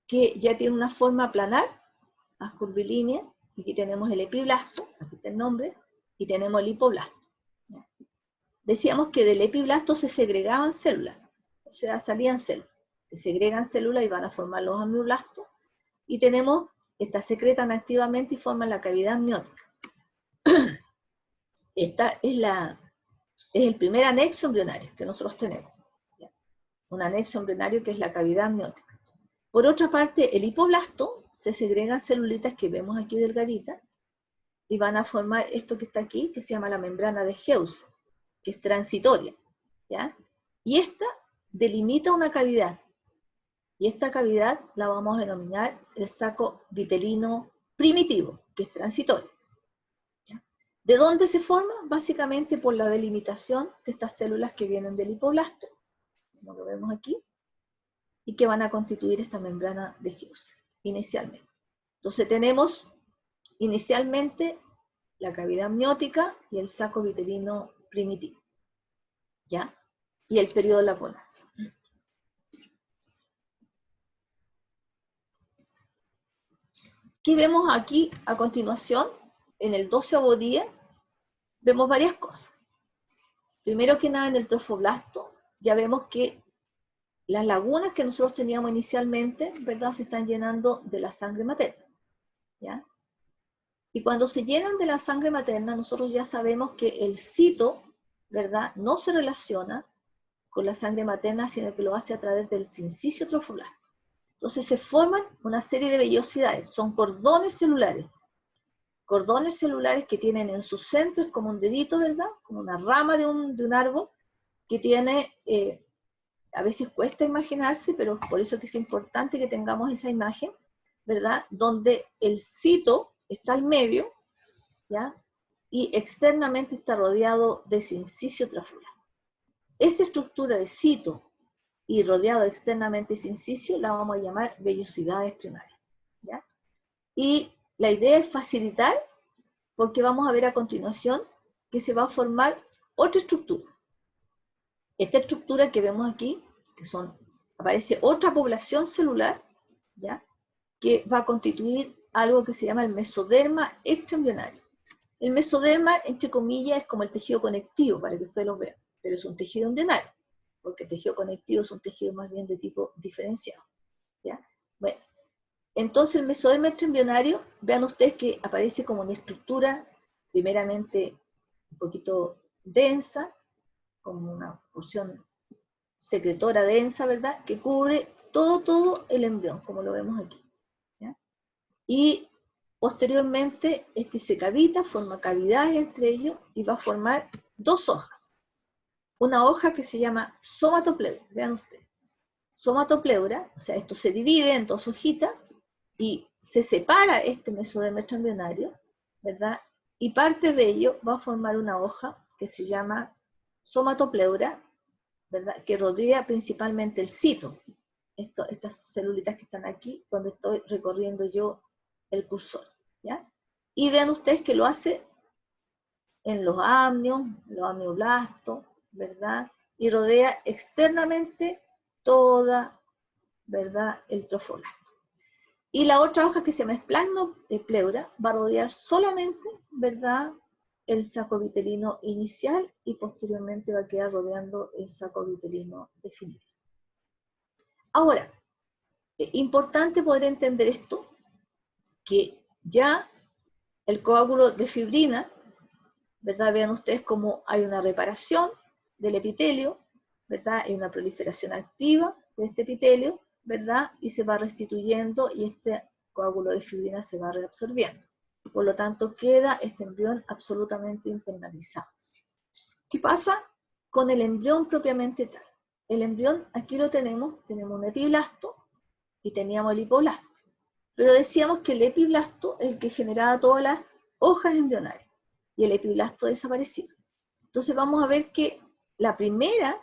que ya tiene una forma planar, más curvilínea. Aquí tenemos el epiblasto, aquí está el nombre, y tenemos el hipoblasto. Decíamos que del epiblasto se segregaban células, o sea, salían células. Se segregan células y van a formar los amnioblastos, y estas secretan activamente y forman la cavidad amniótica. Esta es el primer anexo embrionario que nosotros tenemos. Un anexo embrionario que es la cavidad amniótica. Por otra parte, el hipoblasto se segregan celulitas que vemos aquí delgaditas y van a formar esto que está aquí, que se llama la membrana de Heusen, que es transitoria. ¿ya? Y esta delimita una cavidad. Y esta cavidad la vamos a denominar el saco vitelino primitivo, que es transitorio. ¿Ya? ¿De dónde se forma? Básicamente por la delimitación de estas células que vienen del hipoblasto, como lo vemos aquí, y que van a constituir esta membrana de Hughes inicialmente. Entonces tenemos inicialmente la cavidad amniótica y el saco vitelino primitivo, ¿ya? Y el periodo lapolar. ¿Qué vemos aquí a continuación? En el 12º día vemos varias cosas. Primero que nada, en el trofoblasto ya vemos que las lagunas que nosotros teníamos inicialmente, ¿verdad?, se están llenando de la sangre materna, ¿ya? Y cuando se llenan de la sangre materna, nosotros ya sabemos que el cito, ¿verdad?, no se relaciona con la sangre materna, sino que lo hace a través del sincicio trofoblasto. Entonces se forman una serie de vellosidades, son cordones celulares que tienen en su centro, es como un dedito, ¿verdad?, como una rama de un árbol, que tiene, a veces cuesta imaginarse, pero por eso que es importante que tengamos esa imagen, ¿verdad?, donde el cito está al medio, ¿ya?, y externamente está rodeado de sincicio trofoblasto. Esta estructura de cito y rodeado externamente de sincicio la vamos a llamar vellosidades primarias, ¿ya? Y la idea es facilitar, porque vamos a ver a continuación que se va a formar otra estructura. Esta estructura que vemos aquí, aparece otra población celular, ¿ya?, que va a constituir algo que se llama el mesoderma extraembrionario. El mesoderma, entre comillas, es como el tejido conectivo, para que ustedes lo vean, pero es un tejido embrionario, porque el tejido conectivo es un tejido más bien de tipo diferenciado, ¿ya? Bueno, entonces el mesoderma extraembrionario, vean ustedes que aparece como una estructura, primeramente un poquito densa, como una porción secretora densa, ¿verdad?, que cubre todo el embrión, como lo vemos aquí, ¿ya? Y posteriormente se cavita, forma cavidades entre ellos y va a formar dos hojas. Una hoja que se llama somatopleura, vean ustedes. Somatopleura, o sea, esto se divide en dos hojitas y se separa este mesoderma extraembrionario, ¿verdad? Y parte de ello va a formar una hoja que se llama somatopleura, ¿verdad?, que rodea principalmente el cito. Estas celulitas que están aquí, donde estoy recorriendo yo el cursor, ¿ya? Y vean ustedes que lo hace en los amnioblastos, ¿verdad? Y rodea externamente toda, ¿verdad?, el trofoblasto. Y la otra hoja que se llama esplasmopleura va a rodear solamente, ¿verdad?, el saco vitelino inicial y posteriormente va a quedar rodeando el saco vitelino definitivo. Ahora, importante poder entender esto, que ya el coágulo de fibrina, ¿verdad?, vean ustedes cómo hay una reparación del epitelio, ¿verdad?, hay una proliferación activa de este epitelio, ¿verdad?, y se va restituyendo y este coágulo de fibrina se va reabsorbiendo. Por lo tanto, queda este embrión absolutamente internalizado. ¿Qué pasa con el embrión propiamente tal? El embrión, aquí lo tenemos un epiblasto y teníamos el hipoblasto. Pero decíamos que el epiblasto es el que generaba todas las hojas embrionarias y el epiblasto desapareció. Entonces vamos a ver que la primera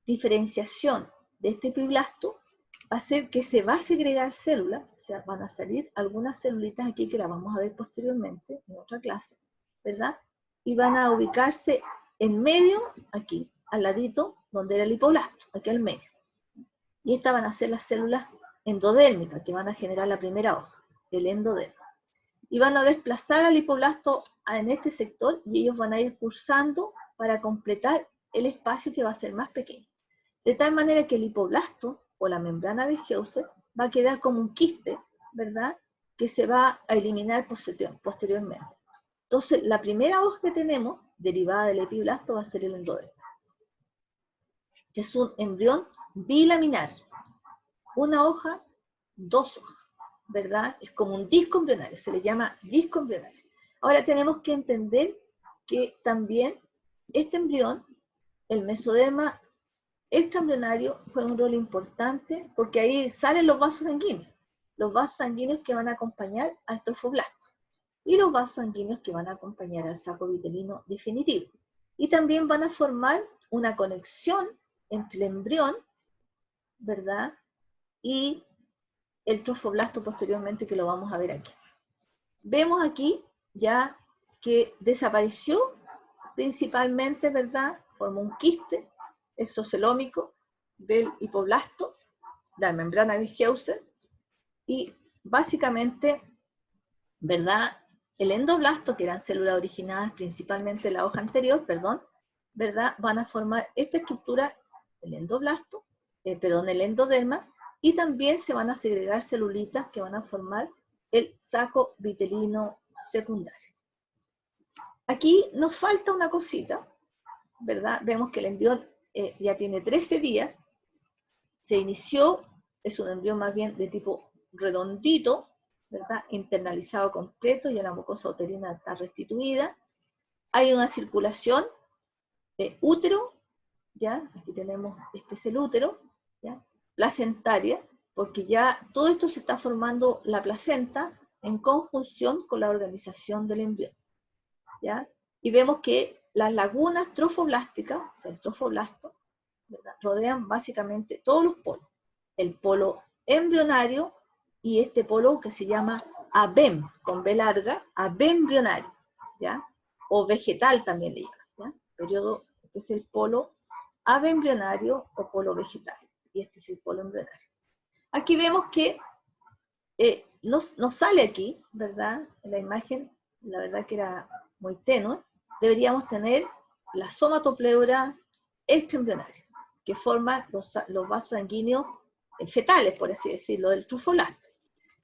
diferenciación de este epiblasto va a ser que se va a segregar células, o sea, van a salir algunas celulitas aquí que las vamos a ver posteriormente en otra clase, ¿verdad? Y van a ubicarse en medio, aquí, al ladito, donde era el hipoblasto, aquí al medio. Y estas van a ser las células endodérmicas que van a generar la primera hoja, el endoderma. Y van a desplazar al hipoblasto en este sector y ellos van a ir pulsando para completar el espacio que va a ser más pequeño. De tal manera que el hipoblasto o la membrana de Heuser va a quedar como un quiste, ¿verdad?, que se va a eliminar posteriormente. Entonces, la primera hoja que tenemos, derivada del epiblasto, va a ser el endoderma. Que es un embrión bilaminar. Una hoja, dos hojas, ¿verdad? Es como un disco embrionario, se le llama disco embrionario. Ahora tenemos que entender que también este embrión el mesoderma extraembrionario juega un rol importante porque ahí salen los vasos sanguíneos que van a acompañar al trofoblasto y los vasos sanguíneos que van a acompañar al saco vitelino definitivo. Y también van a formar una conexión entre el embrión, ¿verdad?, y el trofoblasto posteriormente, que lo vamos a ver aquí. Vemos aquí ya que desapareció principalmente, ¿verdad?, formó un quiste exocelómico del hipoblasto, de la membrana de Heuser, y básicamente, ¿verdad?, el endoblasto, que eran células originadas principalmente en la hoja anterior, ¿verdad?, van a formar esta estructura, el endoblasto, el endoderma, y también se van a segregar celulitas que van a formar el saco vitelino secundario. Aquí nos falta una cosita, ¿verdad? Vemos que el embrión ya tiene 13 días, se inició, es un embrión más bien de tipo redondito, ¿verdad?, internalizado completo, ya la mucosa uterina está restituida, hay una circulación de útero, ¿ya? Aquí tenemos, este es el útero, ¿ya?, placentaria, porque ya todo esto se está formando la placenta en conjunción con la organización del embrión, ¿ya? Y vemos que las lagunas trofoblásticas, o sea, el trofoblasto, ¿verdad?, rodean básicamente todos los polos, el polo embrionario y este polo que se llama abem, con B larga, abembrionario, ¿ya?, o vegetal también le llaman, ¿ya?, periodo que es el polo abembrionario o polo vegetal, y este es el polo embrionario. Aquí vemos que no sale aquí, ¿verdad?, en la imagen, la verdad que era muy tenue. Deberíamos tener la somatopleura extraembrionaria, que forman los vasos sanguíneos fetales, por así decirlo, del trofoblasto.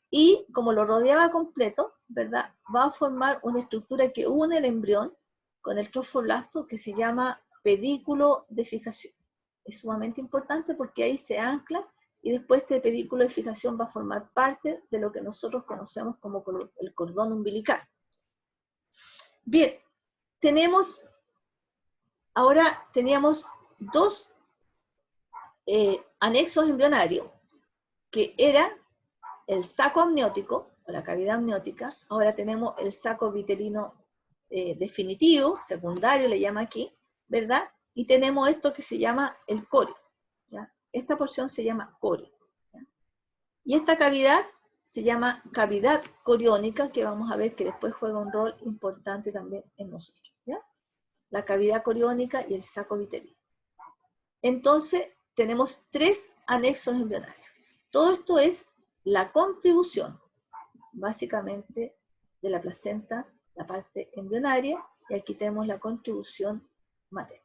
Y como lo rodeaba completo, ¿verdad?, va a formar una estructura que une el embrión con el trofoblasto que se llama pedículo de fijación. Es sumamente importante porque ahí se ancla y después este pedículo de fijación va a formar parte de lo que nosotros conocemos como el cordón umbilical. Bien, ahora teníamos dos anexos embrionarios, que era el saco amniótico, o la cavidad amniótica. Ahora tenemos el saco vitelino definitivo, secundario le llama aquí, ¿verdad? Y tenemos esto que se llama el corio, ¿ya? Esta porción se llama corio, ¿ya? Y esta cavidad se llama cavidad coriónica, que vamos a ver que después juega un rol importante también en nosotros, ¿ya? La cavidad coriónica y el saco vitelino. Entonces, tenemos tres anexos embrionarios. Todo esto es la contribución, básicamente, de la placenta, la parte embrionaria, y aquí tenemos la contribución materna.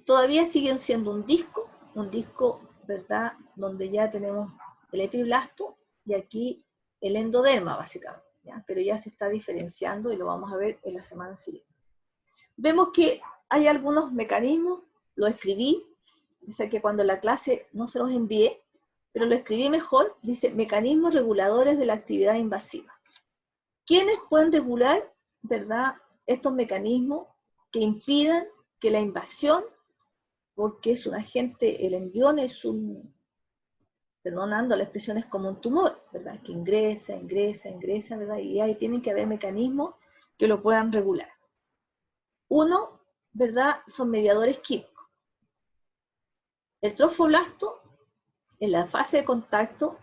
Todavía siguen siendo un disco, ¿verdad?, donde ya tenemos el epiblasto, y aquí el endoderma, básicamente, ¿ya? Pero ya se está diferenciando y lo vamos a ver en la semana siguiente. Vemos que hay algunos mecanismos, lo escribí, dice que cuando la clase no se los envié, pero lo escribí mejor, dice mecanismos reguladores de la actividad invasiva. ¿Quiénes pueden regular, verdad, estos mecanismos que impidan que la invasión, porque es un agente, el embrión es un, perdonando la expresión, es como un tumor, ¿verdad?, que ingresa, ¿verdad?, y ahí tienen que haber mecanismos que lo puedan regular. Uno, ¿verdad?, son mediadores químicos. El trofoblasto, en la fase de contacto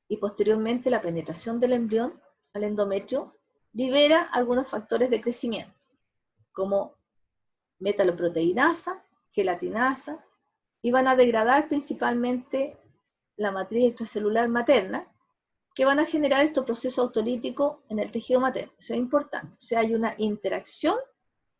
y posteriormente la penetración del embrión al endometrio, libera algunos factores de crecimiento, como metaloproteinasa, gelatinasa, y van a degradar principalmente la matriz extracelular materna, que van a generar estos procesos autolíticos en el tejido materno. Eso es importante. O sea, hay una interacción,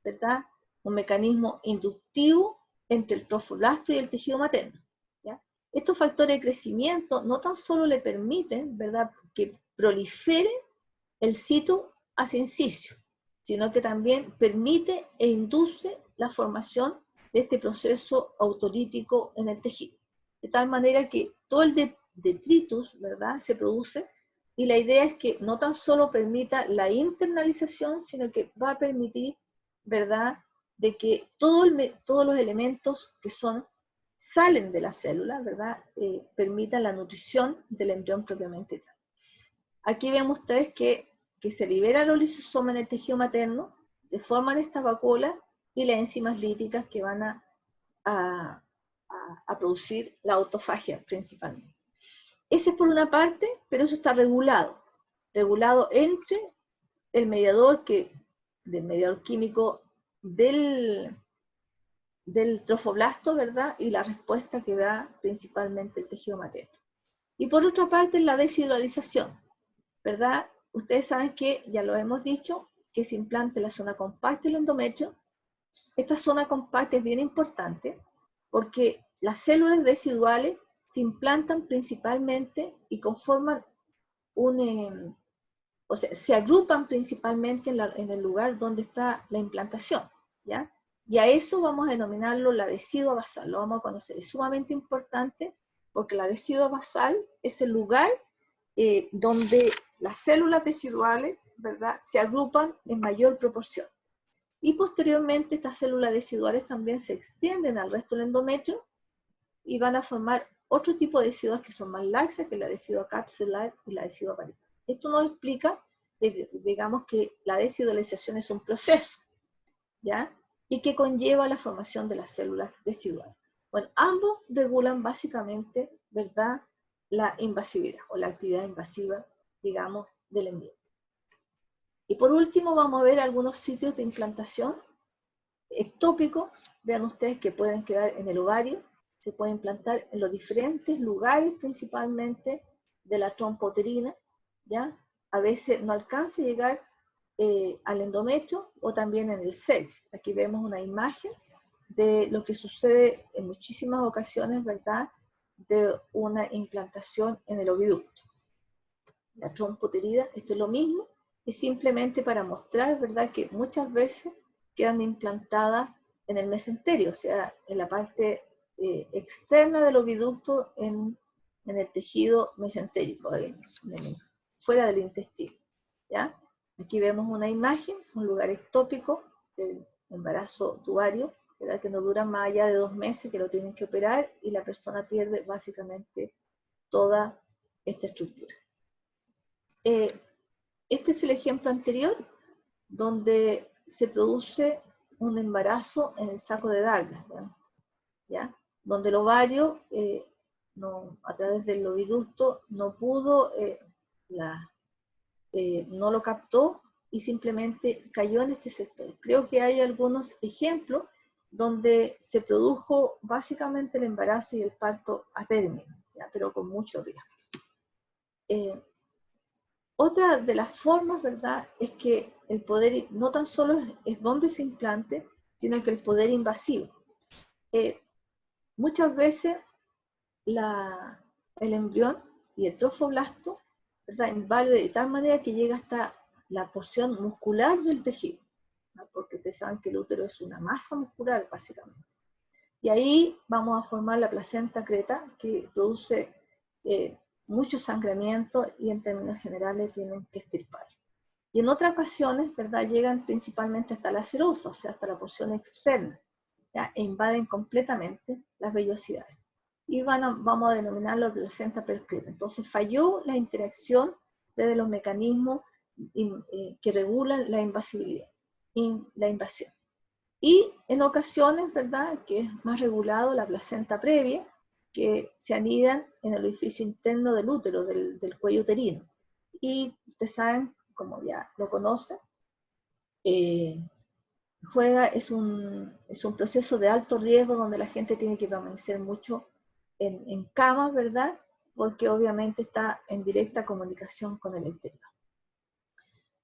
¿verdad?, un mecanismo inductivo entre el trofoblasto y el tejido materno, ¿ya? Estos factores de crecimiento no tan solo le permiten, ¿verdad?, que prolifere el cito hacia inciso, sino que también permite e induce la formación de este proceso autolítico en el tejido. De tal manera que todo el detritus, ¿verdad?, se produce, y la idea es que no tan solo permita la internalización, sino que va a permitir, ¿verdad?, de que todos los elementos que salen de la célula, ¿verdad? Permitan la nutrición del embrión propiamente tal. Aquí ven ustedes que se libera el lisosoma en el tejido materno, se forman estas vacuolas y las enzimas líticas que van a producir la autofagia principalmente. Ese es por una parte, pero eso está regulado entre el mediador químico del trofoblasto, ¿verdad? Y la respuesta que da principalmente el tejido materno. Y por otra parte, la deshidrolización, ¿verdad? Ustedes saben que, ya lo hemos dicho, que se implanta la zona compacta y el endometrio. Esta zona compacta es bien importante porque las células residuales se implantan principalmente y conforman o sea, se agrupan principalmente en el lugar donde está la implantación, ¿ya? Y a eso vamos a denominarlo la decidua basal, lo vamos a conocer. Es sumamente importante porque la decidua basal es el lugar donde las células residuales, ¿verdad?, se agrupan en mayor proporción. Y posteriormente estas células residuales también se extienden al resto del endometrio y van a formar otro tipo de deciduas que son más laxas, que la decidua capsular y la decidua parietal. Esto nos explica, digamos, que la deshidrolización es un proceso, ¿ya? Y que conlleva la formación de las células residuales. Bueno, ambos regulan básicamente, ¿verdad?, la invasividad o la actividad invasiva, digamos, del embrión. Y por último vamos a ver algunos sitios de implantación ectópicos. Vean ustedes que pueden quedar en el ovario, se puede implantar en los diferentes lugares, principalmente de la trompa uterina, ¿ya? A veces no alcanza a llegar al endometrio o también en el seno. Aquí vemos una imagen de lo que sucede en muchísimas ocasiones, ¿verdad?, de una implantación en el oviducto. La trompa uterina, esto es lo mismo, es simplemente para mostrar, ¿verdad?, que muchas veces quedan implantadas en el mesenterio, o sea, en la parte externa del oviducto, en el tejido mesentérico, fuera del intestino, ¿ya? Aquí vemos una imagen, un lugar ectópico del embarazo tubario, ¿verdad?, que no dura más allá de 2 meses, que lo tienen que operar y la persona pierde básicamente toda esta estructura. Este es el ejemplo anterior, donde se produce un embarazo en el saco de Douglas, ¿ya? Donde el ovario, a través del oviducto, no pudo, no lo captó y simplemente cayó en este sector. Creo que hay algunos ejemplos donde se produjo básicamente el embarazo y el parto a término, ¿ya?, pero con mucho riesgo. Otra de las formas, ¿verdad?, es que el poder no tan solo es donde se implante, sino que el poder invasivo. Muchas veces el embrión y el trofoblasto, ¿verdad?, invade de tal manera que llega hasta la porción muscular del tejido, ¿no?, porque ustedes saben que el útero es una masa muscular, básicamente. Y ahí vamos a formar la placenta creta, que produce mucho sangramiento y en términos generales tienen que extirpar. Y en otras ocasiones, ¿verdad?, llegan principalmente hasta la serosa, o sea, hasta la porción externa, ¿ya?, e invaden completamente las vellosidades. Y vamos a denominarlo placenta percreta. Entonces falló la interacción de los mecanismos que regulan la invasibilidad, la invasión. Y en ocasiones, ¿verdad?, que es más regulado la placenta previa, que se anidan en el orificio interno del útero, del cuello uterino. Y ustedes saben, como ya lo conocen, es un proceso de alto riesgo donde la gente tiene que permanecer mucho en cama, ¿verdad?, porque obviamente está en directa comunicación con el exterior.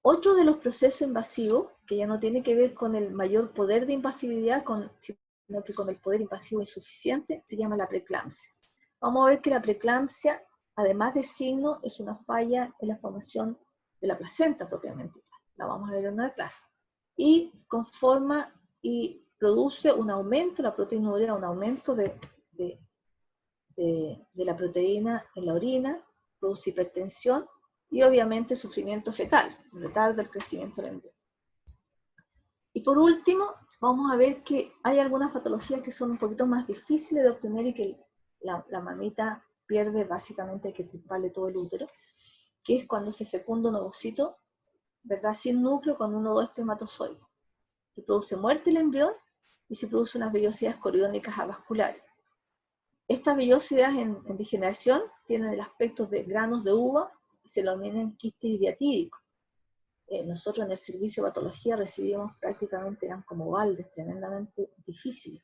Otro de los procesos invasivos, que ya no tiene que ver con el mayor poder de invasibilidad, sino que con el poder invasivo insuficiente, se llama la preeclampsia. Vamos a ver que la preeclampsia, además de signo, es una falla en la formación de la placenta propiamente. La vamos a ver en una clase. Y conforma y produce un aumento, la proteinuria, un aumento de la proteína en la orina, produce hipertensión y obviamente sufrimiento fetal, retarda el crecimiento del embrión. Y por último, vamos a ver que hay algunas patologías que son un poquito más difíciles de obtener y que la mamita pierde básicamente que triparle todo el útero, que es cuando se fecunda un ovocito, ¿verdad? Sin núcleo, con 1 o 2 espermatozoides. Se produce muerte el embrión y se producen unas vellósidas coriónicas avasculares. Estas vellósidas en degeneración tienen el aspecto de granos de uva y se lo denominan quistes hidiatídicos. Nosotros en el servicio de patología recibimos prácticamente, eran como baldes tremendamente difíciles,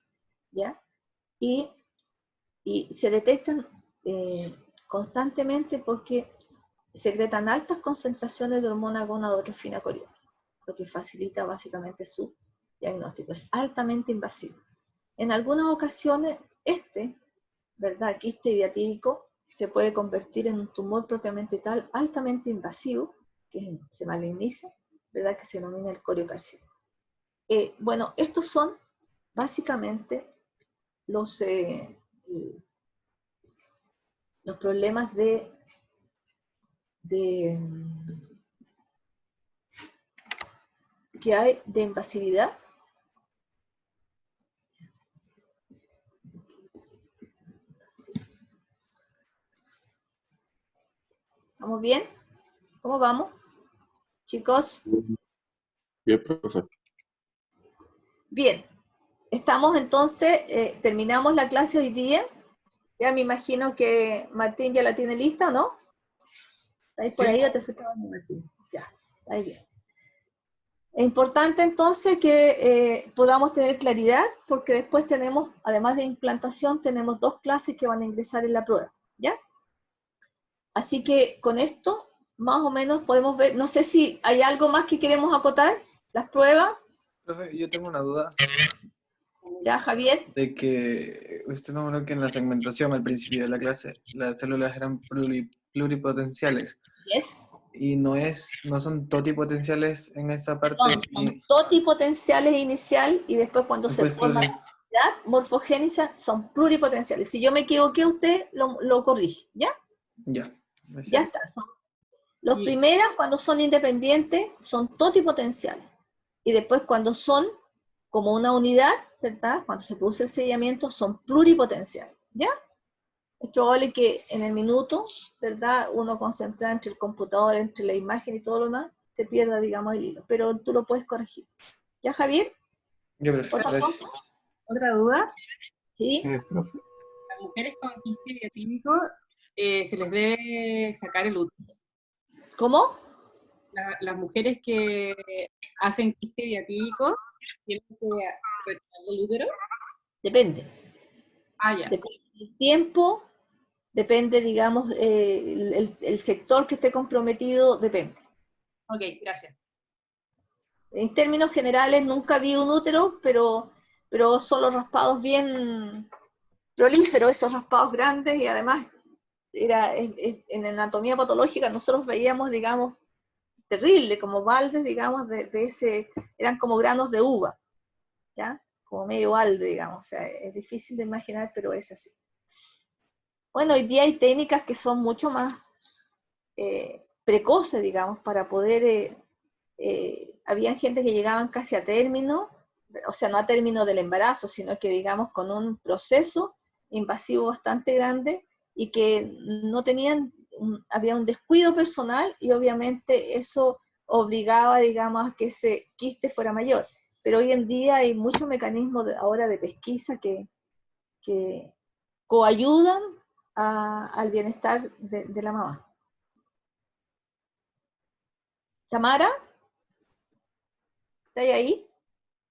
¿ya? Y se detectan constantemente porque secretan altas concentraciones de hormona gonadotrofina coriónica, lo que facilita básicamente su diagnóstico. Es altamente invasivo. En algunas ocasiones, ¿verdad? Quiste hidiatídico se puede convertir en un tumor propiamente tal, altamente invasivo, que se maligniza, ¿verdad? Que se denomina el coriocarcinoma. Bueno, estos son básicamente los problemas que hay de invasividad. ¿Vamos bien? ¿Cómo vamos, chicos? Bien, profe. Bien. Estamos entonces, terminamos la clase hoy día. Ya me imagino que Martín ya la tiene lista, ¿no? ¿Estáis por ahí o te fuiste a dormir, Martín? Ya, está bien. Es importante entonces que podamos tener claridad, porque después tenemos, además de implantación, tenemos 2 clases que van a ingresar en la prueba, ¿ya? Así que con esto, más o menos podemos ver, no sé si hay algo más que queremos acotar, las pruebas. Profe, yo tengo una duda ¿Ya, Javier? de que usted me habló que en la segmentación al principio de la clase las células eran pluripotenciales Yes. y no son totipotenciales en esa parte. Son totipotenciales inicial y después cuando se forma la unidad morfogénica son pluripotenciales. Si yo me equivoqué, usted lo corrige, ¿ya? Ya. Ya está. Los primeros, cuando son independientes, son totipotenciales. Y después cuando son como una unidad, ¿verdad? Cuando se produce el sellamiento, son pluripotenciales, ¿ya? Es probable que en el minuto, ¿verdad? Uno concentra entre el computador, entre la imagen y todo lo demás, se pierda, digamos, el hilo. Pero tú lo puedes corregir. ¿Ya, Javier? Yo prefiero. ¿Otra duda? Sí. Profe. Las mujeres con quiste hidiatídico se les debe sacar el útero. ¿Cómo? Las mujeres que hacen quiste hidiatídico tienen que retirar el útero. Depende. Ya. Depende del tiempo, depende, digamos, el sector que esté comprometido, depende. Ok, gracias. En términos generales, nunca vi un útero, pero son los raspados bien prolíferos, esos raspados grandes, y además en anatomía patológica nosotros veíamos, digamos, terrible, como baldes, digamos, eran como granos de uva, ¿ya? Como medio balde, digamos, o sea, es difícil de imaginar, pero es así. Bueno, hoy día hay técnicas que son mucho más precoces, digamos, para poder, había gente que llegaban casi a término, o sea, no a término del embarazo, sino que, digamos, con un proceso invasivo bastante grande y que no tenían, había un descuido personal y obviamente eso obligaba, digamos, a que ese quiste fuera mayor. Pero hoy en día hay muchos mecanismos ahora de pesquisa que coayudan al bienestar de la mamá. ¿Tamara? ¿Está ahí?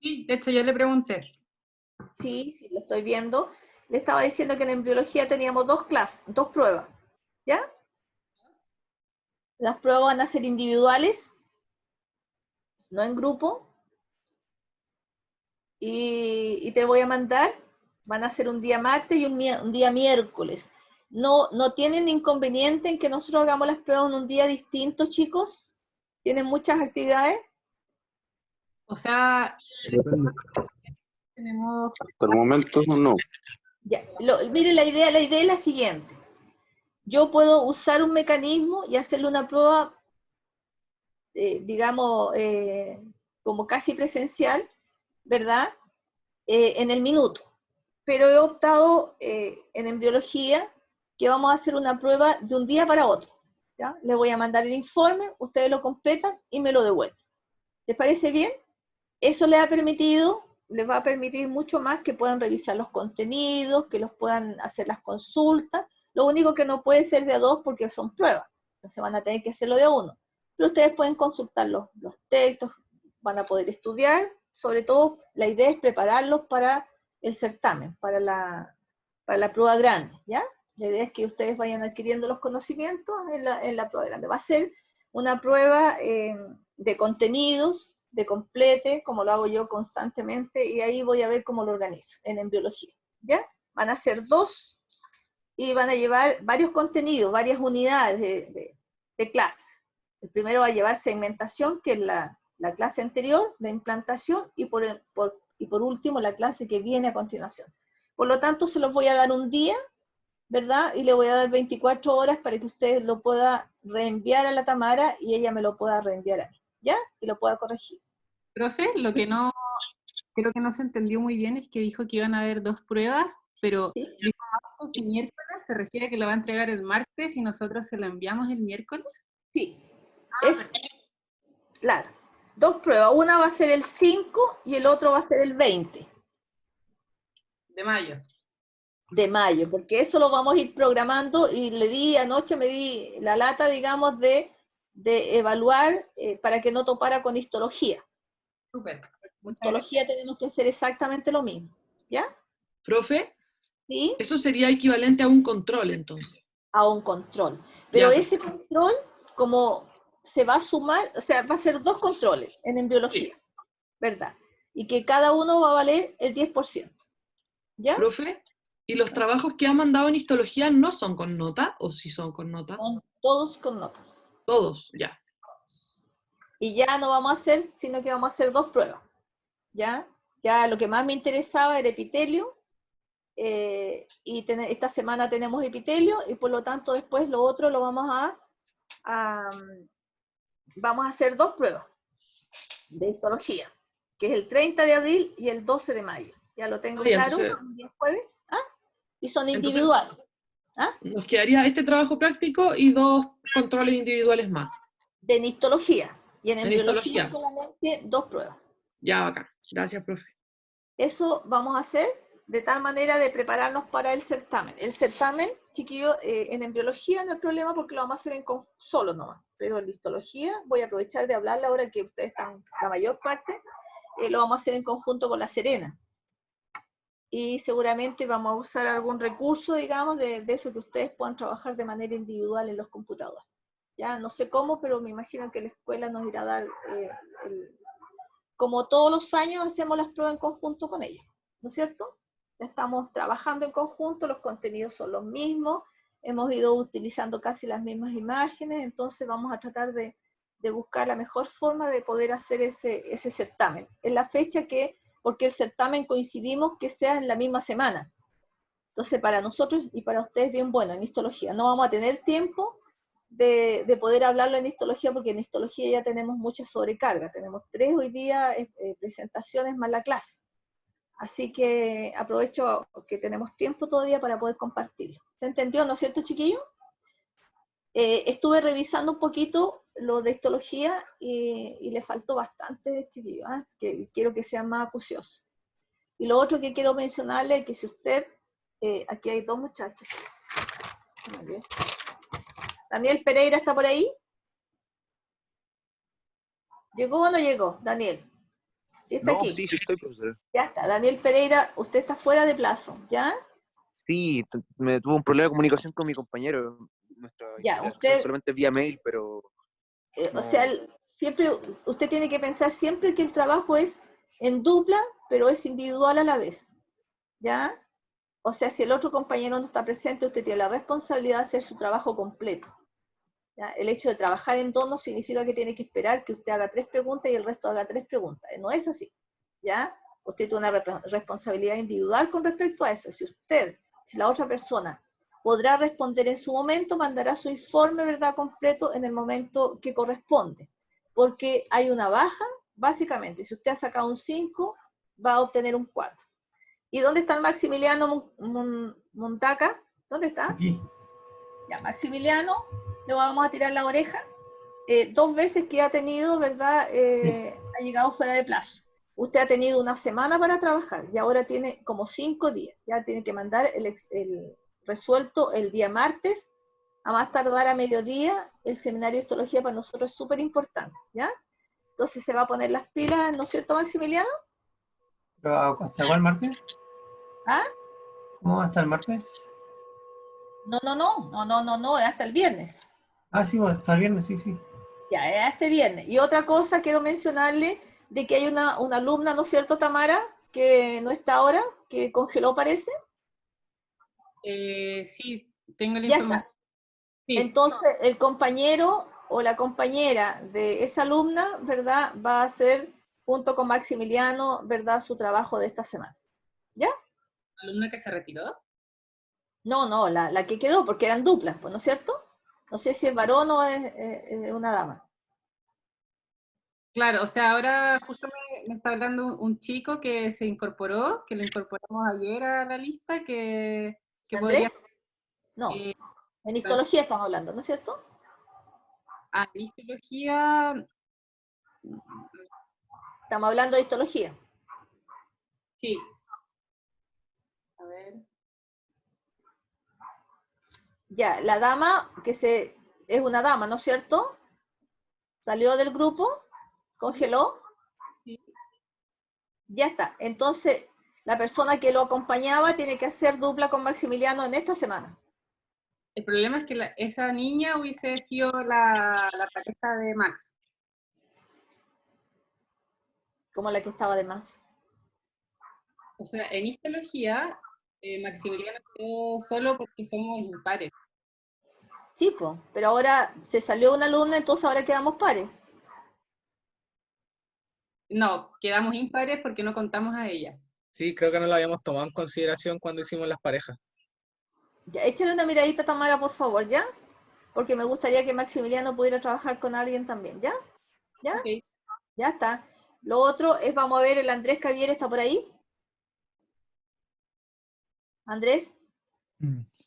Sí, de hecho yo le pregunté. Sí, lo estoy viendo. Le estaba diciendo que en embriología teníamos 2 pruebas, ¿ya? Las pruebas van a ser individuales, no en grupo. Y te voy a mandar, van a ser un día martes y un día miércoles. No tienen inconveniente en que nosotros hagamos las pruebas en un día distinto, chicos. ¿Tienen muchas actividades? O sea, tenemos... Hasta el momento no. Ya, mire, la idea es la siguiente. Yo puedo usar un mecanismo y hacerle una prueba, digamos, como casi presencial, ¿verdad? en el minuto. Pero he optado en embriología que vamos a hacer una prueba de un día para otro. ¿Ya? Les voy a mandar el informe, ustedes lo completan y me lo devuelven. ¿Les parece bien? Eso les va a permitir mucho más que puedan revisar los contenidos, que los puedan hacer las consultas. Lo único que no puede ser de a dos porque son pruebas. Entonces van a tener que hacerlo de a uno. Pero ustedes pueden consultar los textos, van a poder estudiar. Sobre todo, la idea es prepararlos para el certamen, para la prueba grande, ¿ya? La idea es que ustedes vayan adquiriendo los conocimientos en la prueba grande. Va a ser una prueba de contenidos, de complete, como lo hago yo constantemente, y ahí voy a ver cómo lo organizo en embriología, ¿ya? Van a ser 2 y van a llevar varios contenidos, varias unidades de clase. El primero va a llevar segmentación, que es la clase anterior, de implantación, y por último la clase que viene a continuación. Por lo tanto, se los voy a dar un día, ¿verdad? Y le voy a dar 24 horas para que usted lo pueda reenviar a la Tamara y ella me lo pueda reenviar a mí, ¿ya? Y lo pueda corregir. Profe, lo que no, creo que no se entendió muy bien es que dijo que iban a haber 2 pruebas, pero ¿Sí? dijo martes y miércoles, ¿se refiere a que lo va a entregar el martes y nosotros se lo enviamos el miércoles? Sí. Claro. 2 pruebas. Una va a ser el 5 y el otro va a ser el 20 De mayo. de mayo, porque eso lo vamos a ir programando y anoche me di la lata, digamos, de evaluar para que no topara con histología. Súper. Muchas gracias. Histología tenemos que hacer exactamente lo mismo, ¿ya? Profe, ¿Sí? eso sería equivalente a un control, entonces. A un control. Pero Ya, ese control, como se va a sumar, o sea, va a ser 2 controles en embriología, ¿verdad? Y que cada uno va a valer el 10%, ¿ya? profe, ¿y los trabajos que han mandado en histología no son con nota o sí son con nota? Son todos con notas. Todos, ya. Y ya no vamos a hacer, sino que vamos a hacer 2 pruebas, ¿ya? Ya lo que más me interesaba era epitelio, y esta semana tenemos epitelio, y por lo tanto después lo otro lo vamos vamos a hacer 2 pruebas de histología, que es el 30 de abril y el 12 de mayo. Ya lo tengo Ah, ya, claro, entonces- un día jueves, ¿ah? Y son Entonces- individuales. ¿Ah? Nos quedaría este trabajo práctico y 2 controles individuales más. De histología. Y en En embriología histología. solamente 2 pruebas. Ya, bacán. Gracias, profe. Eso vamos a hacer de tal manera de prepararnos para el certamen. El certamen, chiquillos, en embriología no hay problema porque lo vamos a hacer solo nomás. Pero en histología, voy a aprovechar de hablarle ahora que ustedes están la mayor parte, lo vamos a hacer en conjunto con La Serena. Y seguramente vamos a usar algún recurso, digamos, de eso que ustedes puedan trabajar de manera individual en los computadores. Ya no sé cómo, pero me imagino que la escuela nos irá a dar, como todos los años hacemos las pruebas en conjunto con ellos, ¿no es cierto? Estamos trabajando en conjunto, los contenidos son los mismos, hemos ido utilizando casi las mismas imágenes, entonces vamos a tratar de buscar la mejor forma de poder hacer ese certamen. En la fecha porque el certamen coincidimos que sea en la misma semana. Entonces, para nosotros y para ustedes, bien bueno en histología. No vamos a tener tiempo de poder hablarlo en histología, porque en histología ya tenemos mucha sobrecarga. Tenemos 3 hoy día presentaciones más la clase. Así que aprovecho que tenemos tiempo todavía para poder compartirlo. ¿Se entendió, no es cierto, chiquillos? Estuve revisando un poquito lo de histología y le faltó bastante, chiquillos, que quiero que sean más acuciosos. Y lo otro que quiero mencionarle es que si usted, aquí hay 2 muchachos. ¿Daniel Pereira está por ahí? ¿Llegó o no llegó, Daniel? ¿Sí está No, aquí? sí estoy, profesor. Ya está. Daniel Pereira, usted está fuera de plazo, ¿ya? Sí, me tuve un problema de comunicación con mi compañero. Nuestra Ya, interacción solamente vía mail, pero o sea, siempre, usted tiene que pensar siempre que el trabajo es en dupla, pero es individual a la vez, ¿ya? O sea, si el otro compañero no está presente, usted tiene la responsabilidad de hacer su trabajo completo, ¿ya? El hecho de trabajar en 2 no significa que tiene que esperar que usted haga 3 preguntas y el resto haga 3 preguntas. No es así, ¿ya? Usted tiene una responsabilidad individual con respecto a eso. Si la otra persona podrá responder en su momento, mandará su informe, ¿verdad?, completo en el momento que corresponde. Porque hay una baja, básicamente, si usted ha sacado un 5, va a obtener un 4. ¿Y dónde está el Maximiliano Montaca? ¿Dónde está? Aquí. Ya, Maximiliano, le vamos a tirar la oreja. 2 veces que ha tenido, ¿verdad? Ha llegado fuera de plazo. Usted ha tenido una semana para trabajar y ahora tiene como 5 días. Ya tiene que mandar el resuelto el día martes, a más tardar a mediodía. El seminario de histología para nosotros es súper importante, ¿ya? Entonces se va a poner las pilas, ¿no es cierto, Maximiliano? ¿Pero hasta cuál martes? ¿Ah? ¿Cómo hasta el martes? No, hasta el viernes. Ah, sí, pues, hasta el viernes, sí, sí. Ya, es este viernes. Y otra cosa, quiero mencionarle de que hay una alumna, ¿no es cierto, Tamara? Que no está ahora, que congeló, parece. Sí, tengo la Ya información. está. Sí. Entonces, el compañero o la compañera de esa alumna, ¿verdad? Va a hacer, junto con Maximiliano, ¿verdad? Su trabajo de esta semana. ¿Ya? ¿La alumna que se retiró? No, la que quedó, porque eran duplas, pues, ¿no es cierto? No sé si es varón o es una dama. Claro, o sea, ahora justo me está hablando un chico que se incorporó, que lo incorporamos ayer a la lista, que podría... ¿Andrés? No, eh, en histología estamos hablando, ¿no es cierto? histología... Estamos hablando de histología. Sí. A ver. Ya, la dama, es una dama, ¿no es cierto? Salió del grupo, congeló. Sí. Ya está. Entonces, la persona que lo acompañaba tiene que hacer dupla con Maximiliano en esta semana. El problema es que esa niña hubiese sido la pareja de Max. Como la que estaba de más. O sea, en histología, Maximiliano quedó solo porque somos impares. Sí, pues, pero ahora se salió una alumna, entonces ahora quedamos pares. No, quedamos impares porque no contamos a ella. Sí, creo que no lo habíamos tomado en consideración cuando hicimos las parejas. Ya, échale una miradita, Tamara, por favor, ¿ya? Porque me gustaría que Maximiliano pudiera trabajar con alguien también, ¿ya? ¿Ya? Okay. Ya está. Lo otro es, vamos a ver, el Andrés Cavier está por ahí. Andrés.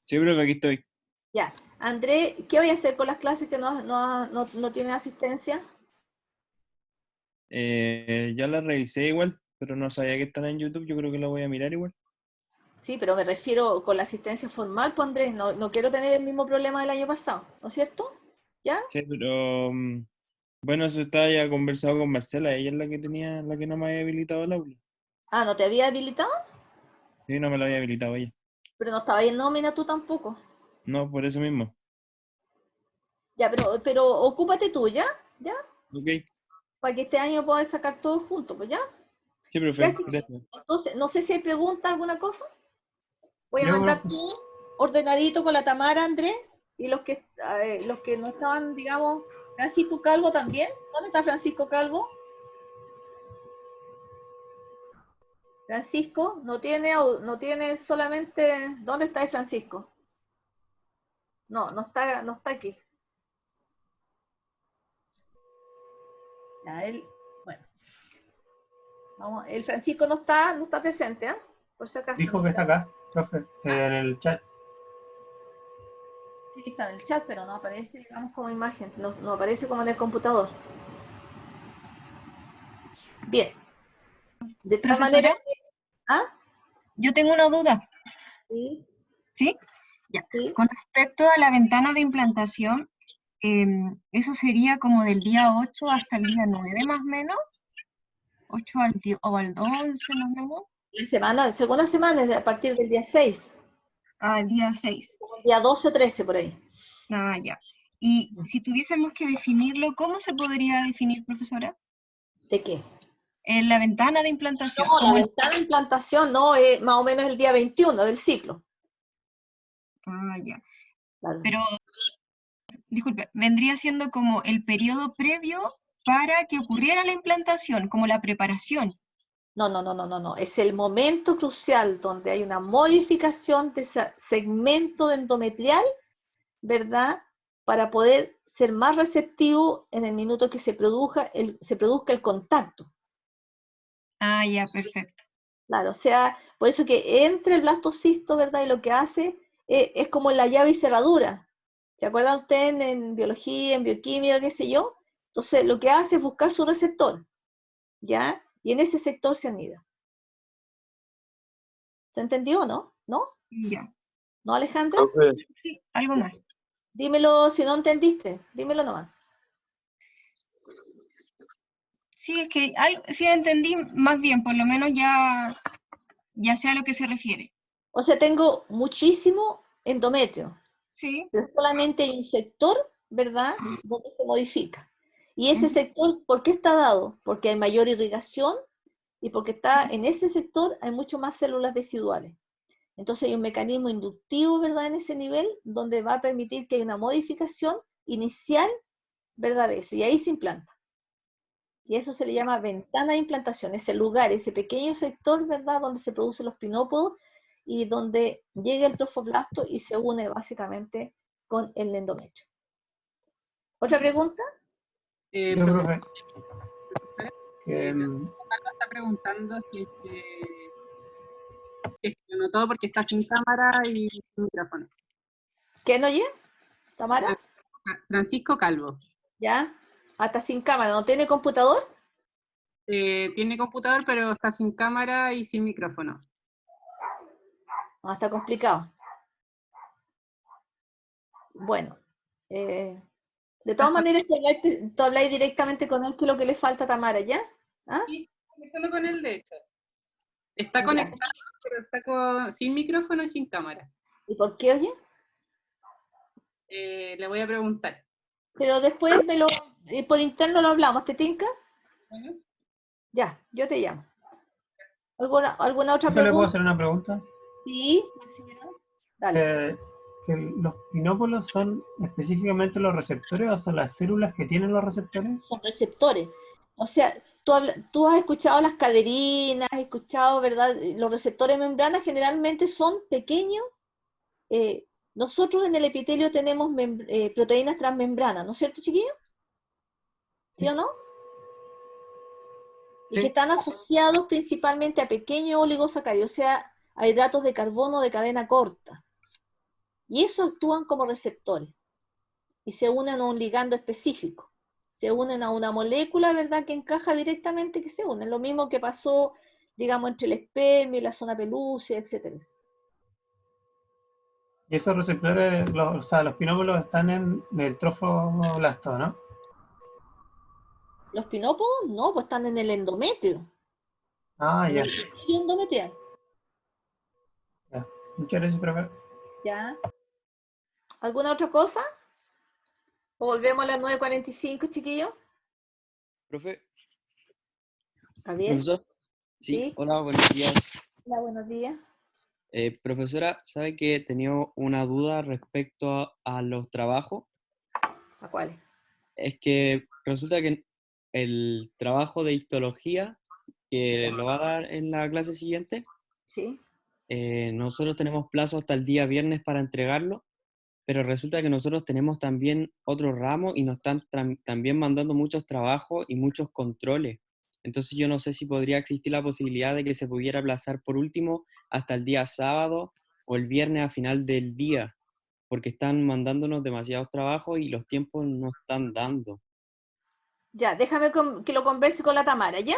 Sí, profe, aquí estoy. Ya. Andrés, ¿qué voy a hacer con las clases que no tienen asistencia? Ya la revisé igual, pero no sabía que están en YouTube. Yo creo que la voy a mirar igual. Sí, pero me refiero con la asistencia formal, pues Andrés, no quiero tener el mismo problema del año pasado, ¿no es cierto? ¿Ya? Sí, pero bueno, eso estaba ya conversado con Marcela. Ella es la que no me había habilitado el aula. Ah, ¿no te había habilitado? Sí, no me la había habilitado ella. Pero no estaba ahí en nómina tú tampoco. No, por eso mismo. Ya, pero ocúpate tú, ¿ya? ¿Ya? Ok. Para que este año puedas sacar todo junto, pues, ¿ya? Sí, Ya, profe, chiquillos. gracias. Entonces, no sé si hay preguntas, alguna cosa. Voy a Yo, mandar profe. tú ordenadito con la Tamara, Andrés, y los que no estaban, digamos, Francisco Calvo también. ¿Dónde está Francisco Calvo? Francisco, no tiene solamente... ¿Dónde está Francisco? No está aquí. Ya, bueno. Vamos, el Francisco no está presente, ¿eh? Por si acaso. Dijo no que sé. está acá, profe, en el chat. Sí, está en el chat, pero no aparece, digamos, como imagen, no aparece como en el computador. Bien. De tal Profesora, manera... ¿Ah? yo tengo una duda, Sí, ¿sí? Ya. sí. Con respecto a la ventana de implantación, eso sería como del día 8 hasta el día 9 más o menos, 8 o al 11 más o menos, La segunda semana es a partir del día 6, al día 6. día 12 o 13 por ahí. Ah, ya. Y si tuviésemos que definirlo, ¿cómo se podría definir, profesora? ¿De qué? En la ventana de implantación. No, la como ventana de implantación no es más o menos el día 21 del ciclo. Ah, ya. Claro. Pero, disculpe, vendría siendo como el periodo previo para que ocurriera la implantación, como la preparación. No. Es el momento crucial donde hay una modificación de ese segmento endometrial, ¿verdad? Para poder ser más receptivo en el minuto que se produzca el contacto. Ah, ya, perfecto. Claro, o sea, Por eso que entra el blastocisto, ¿verdad? Y lo que hace es como la llave y cerradura. ¿Se acuerdan ustedes en biología, en bioquímica, qué sé yo? Entonces, lo que hace es buscar su receptor, ¿ya? Y en ese sector se anida. ¿Se entendió o no? ¿No? Ya. ¿No, Alejandra? Profe, Sí, algo más. Dímelo si no entendiste, dímelo nomás. Sí, es que sí entendí más bien, por lo menos ya sé a lo que se refiere. O sea, tengo muchísimo endometrio, Sí. pero solamente hay un sector, ¿verdad?, donde se modifica. Y ese Ujú. sector, ¿por qué está dado? Porque hay mayor irrigación y porque está en ese sector hay mucho más células residuales. Entonces hay un mecanismo inductivo, ¿verdad?, en ese nivel, donde va a permitir que haya una modificación inicial, ¿verdad?, de eso. Y ahí se implanta. Y eso se le llama ventana de implantación, ese lugar, ese pequeño sector, ¿verdad?, donde se producen los pinópodos y donde llega el trofoblasto y se une básicamente con el endometrio. ¿Otra pregunta? Yo, Profesor, profe, que Carlos está preguntando si es que lo notó porque está sin cámara y sin micrófono. ¿Quién oye? ¿Tamara? Francisco Calvo. ¿Ya? Hasta sin cámara. ¿No tiene computador? Tiene computador, pero está sin cámara y sin micrófono. No, está complicado. Bueno, de todas maneras, tú habláis directamente con él, que es lo que le falta a Tamara, ¿ya? ¿Ah? Sí, estoy conversando con él, de hecho. Está Ya. conectado, pero está sin micrófono y sin cámara. ¿Y por qué oye? Le voy a preguntar. Pero después por interno lo hablamos, ¿te tinca? Bueno. Ya, yo te llamo. ¿Alguna otra ¿yo le puedo pregunta? hacer una pregunta? Sí, Maximiliano. Dale. Que los pinópolos son específicamente los receptores o son las células que tienen los receptores. Son receptores. O sea, tú has escuchado las caderinas, has escuchado, ¿verdad? Los receptores de membrana generalmente son pequeños. Nosotros en el epitelio tenemos proteínas transmembranas, ¿no es cierto, chiquillos? ¿Sí o no? Y que Sí. están asociados principalmente a pequeños oligosacáridos, o sea, a hidratos de carbono de cadena corta. Y esos actúan como receptores y se unen a un ligando específico. Se unen a una molécula, ¿verdad?, que encaja directamente, que se unen. Lo mismo que pasó, digamos, entre el espermio y la zona pelúcea, etc. Y esos receptores, o sea, los pinópolos están en el trofoblasto, ¿no? Los pinópodos no, pues están en el endometrio. Ah, En ya. el epitelio endometrial. Ya. Muchas gracias, profe. ¿Ya? ¿Alguna otra cosa? ¿O volvemos a las 9:45, chiquillos? Profe, Javier. profesor. Sí, Sí. hola, buenos días. Hola, buenos días. Profesora, ¿sabe que he tenido una duda respecto a los trabajos? ¿A cuáles? Es que resulta que el trabajo de histología, que lo va a dar en la clase siguiente, Sí. nosotros tenemos plazo hasta el día viernes para entregarlo, pero resulta que nosotros tenemos también otro ramo y nos están también mandando muchos trabajos y muchos controles. Entonces yo no sé si podría existir la posibilidad de que se pudiera aplazar por último hasta el día sábado o el viernes a final del día, porque están mandándonos demasiados trabajos y los tiempos no están dando. Ya, déjame que lo converse con la Tamara, ¿ya?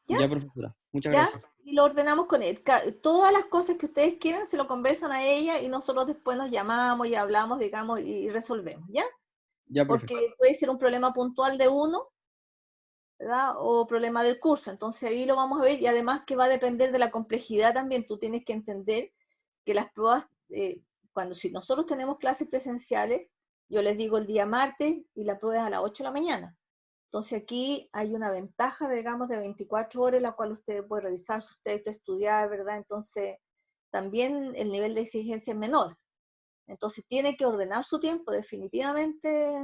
¿Ya? Ya, profesora, muchas ¿Ya? gracias. Y lo ordenamos con él. Todas las cosas que ustedes quieran se lo conversan a ella y nosotros después nos llamamos y hablamos, digamos, y resolvemos, ¿ya? Ya, profe. Porque puede ser un problema puntual de uno, ¿verdad? O problema del curso. Entonces ahí lo vamos a ver y además que va a depender de la complejidad también. Tú tienes que entender que las pruebas, si nosotros tenemos clases presenciales, yo les digo el día martes y la prueba es a las 8 de la mañana. Entonces aquí hay una ventaja, digamos, de 24 horas en la cual usted puede revisar sus textos, estudiar, ¿verdad? Entonces también el nivel de exigencia es menor. Entonces tiene que ordenar su tiempo definitivamente,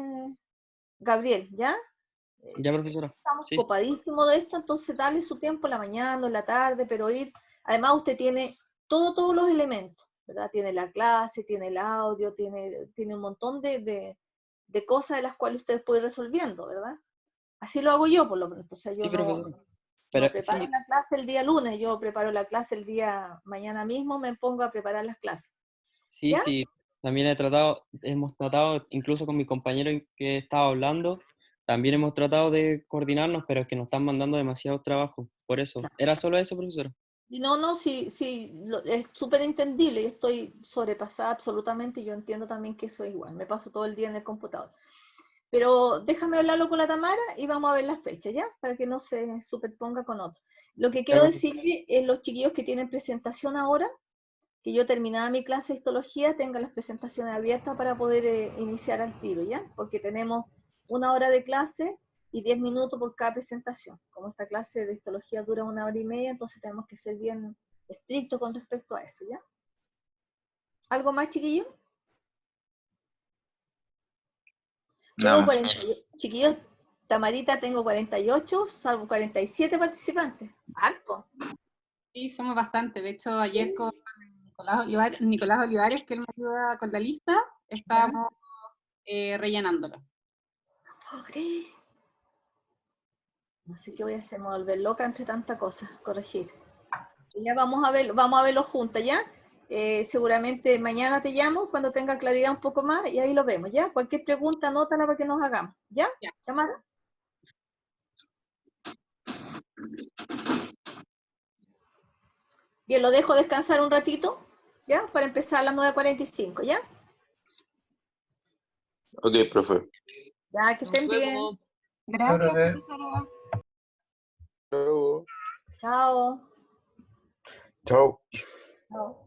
Gabriel, ¿ya? Ya, profesora. Estamos Sí. copadísimos de esto, entonces dale su tiempo en la mañana, en la tarde, pero además usted tiene todos los elementos, ¿verdad? Tiene la clase, tiene el audio, tiene un montón de cosas de las cuales usted puede ir resolviendo, ¿verdad? Así lo hago yo, por lo menos. O sea, yo Sí, profesora. Pero No preparo sí, la clase el día lunes, yo preparo la clase el día mañana mismo, me pongo a preparar las clases. sí, ¿Ya? sí, también hemos tratado, incluso con mi compañero que estaba hablando, también hemos tratado de coordinarnos, pero es que nos están mandando demasiados trabajos. Por eso, era solo eso, profesora. Y no, sí, es súper entendible, yo estoy sobrepasada absolutamente y yo entiendo también que eso es igual, me paso todo el día en el computador. Pero déjame hablarlo con la Tamara y vamos a ver las fechas, ¿ya? Para que no se superponga con otro. Lo que quiero decirle es los chiquillos que tienen presentación ahora, que yo terminada mi clase de histología, tengan las presentaciones abiertas para poder iniciar al tiro, ¿ya? Porque tenemos 1 hora de clase y 10 minutos por cada presentación. Como esta clase de histología dura 1 hora y media, entonces tenemos que ser bien estrictos con respecto a eso, ¿ya? ¿Algo más, chiquillos? Tengo 48, chiquillos, Tamarita, tengo 48, salvo 47 participantes. Alto. Sí, somos bastante. De hecho, ayer con Nicolás Olivares, que él me ayuda con la lista, estábamos rellenándola. Pobre. No sé qué voy a hacer, me voy a volver loca entre tantas cosas, corregir. Ya vamos a verlo juntas, ¿ya? Seguramente mañana te llamo cuando tenga claridad un poco más y ahí lo vemos, ¿ya? Cualquier pregunta, anótala para que nos hagamos, ¿ya? Tamara. Bien, lo dejo descansar un ratito, ¿ya? Para empezar a las 9:45, ¿ya? Ok, profe. Ya, que estén bien. Gracias, profe. profesora. Luego. Chao. Chao. Chao.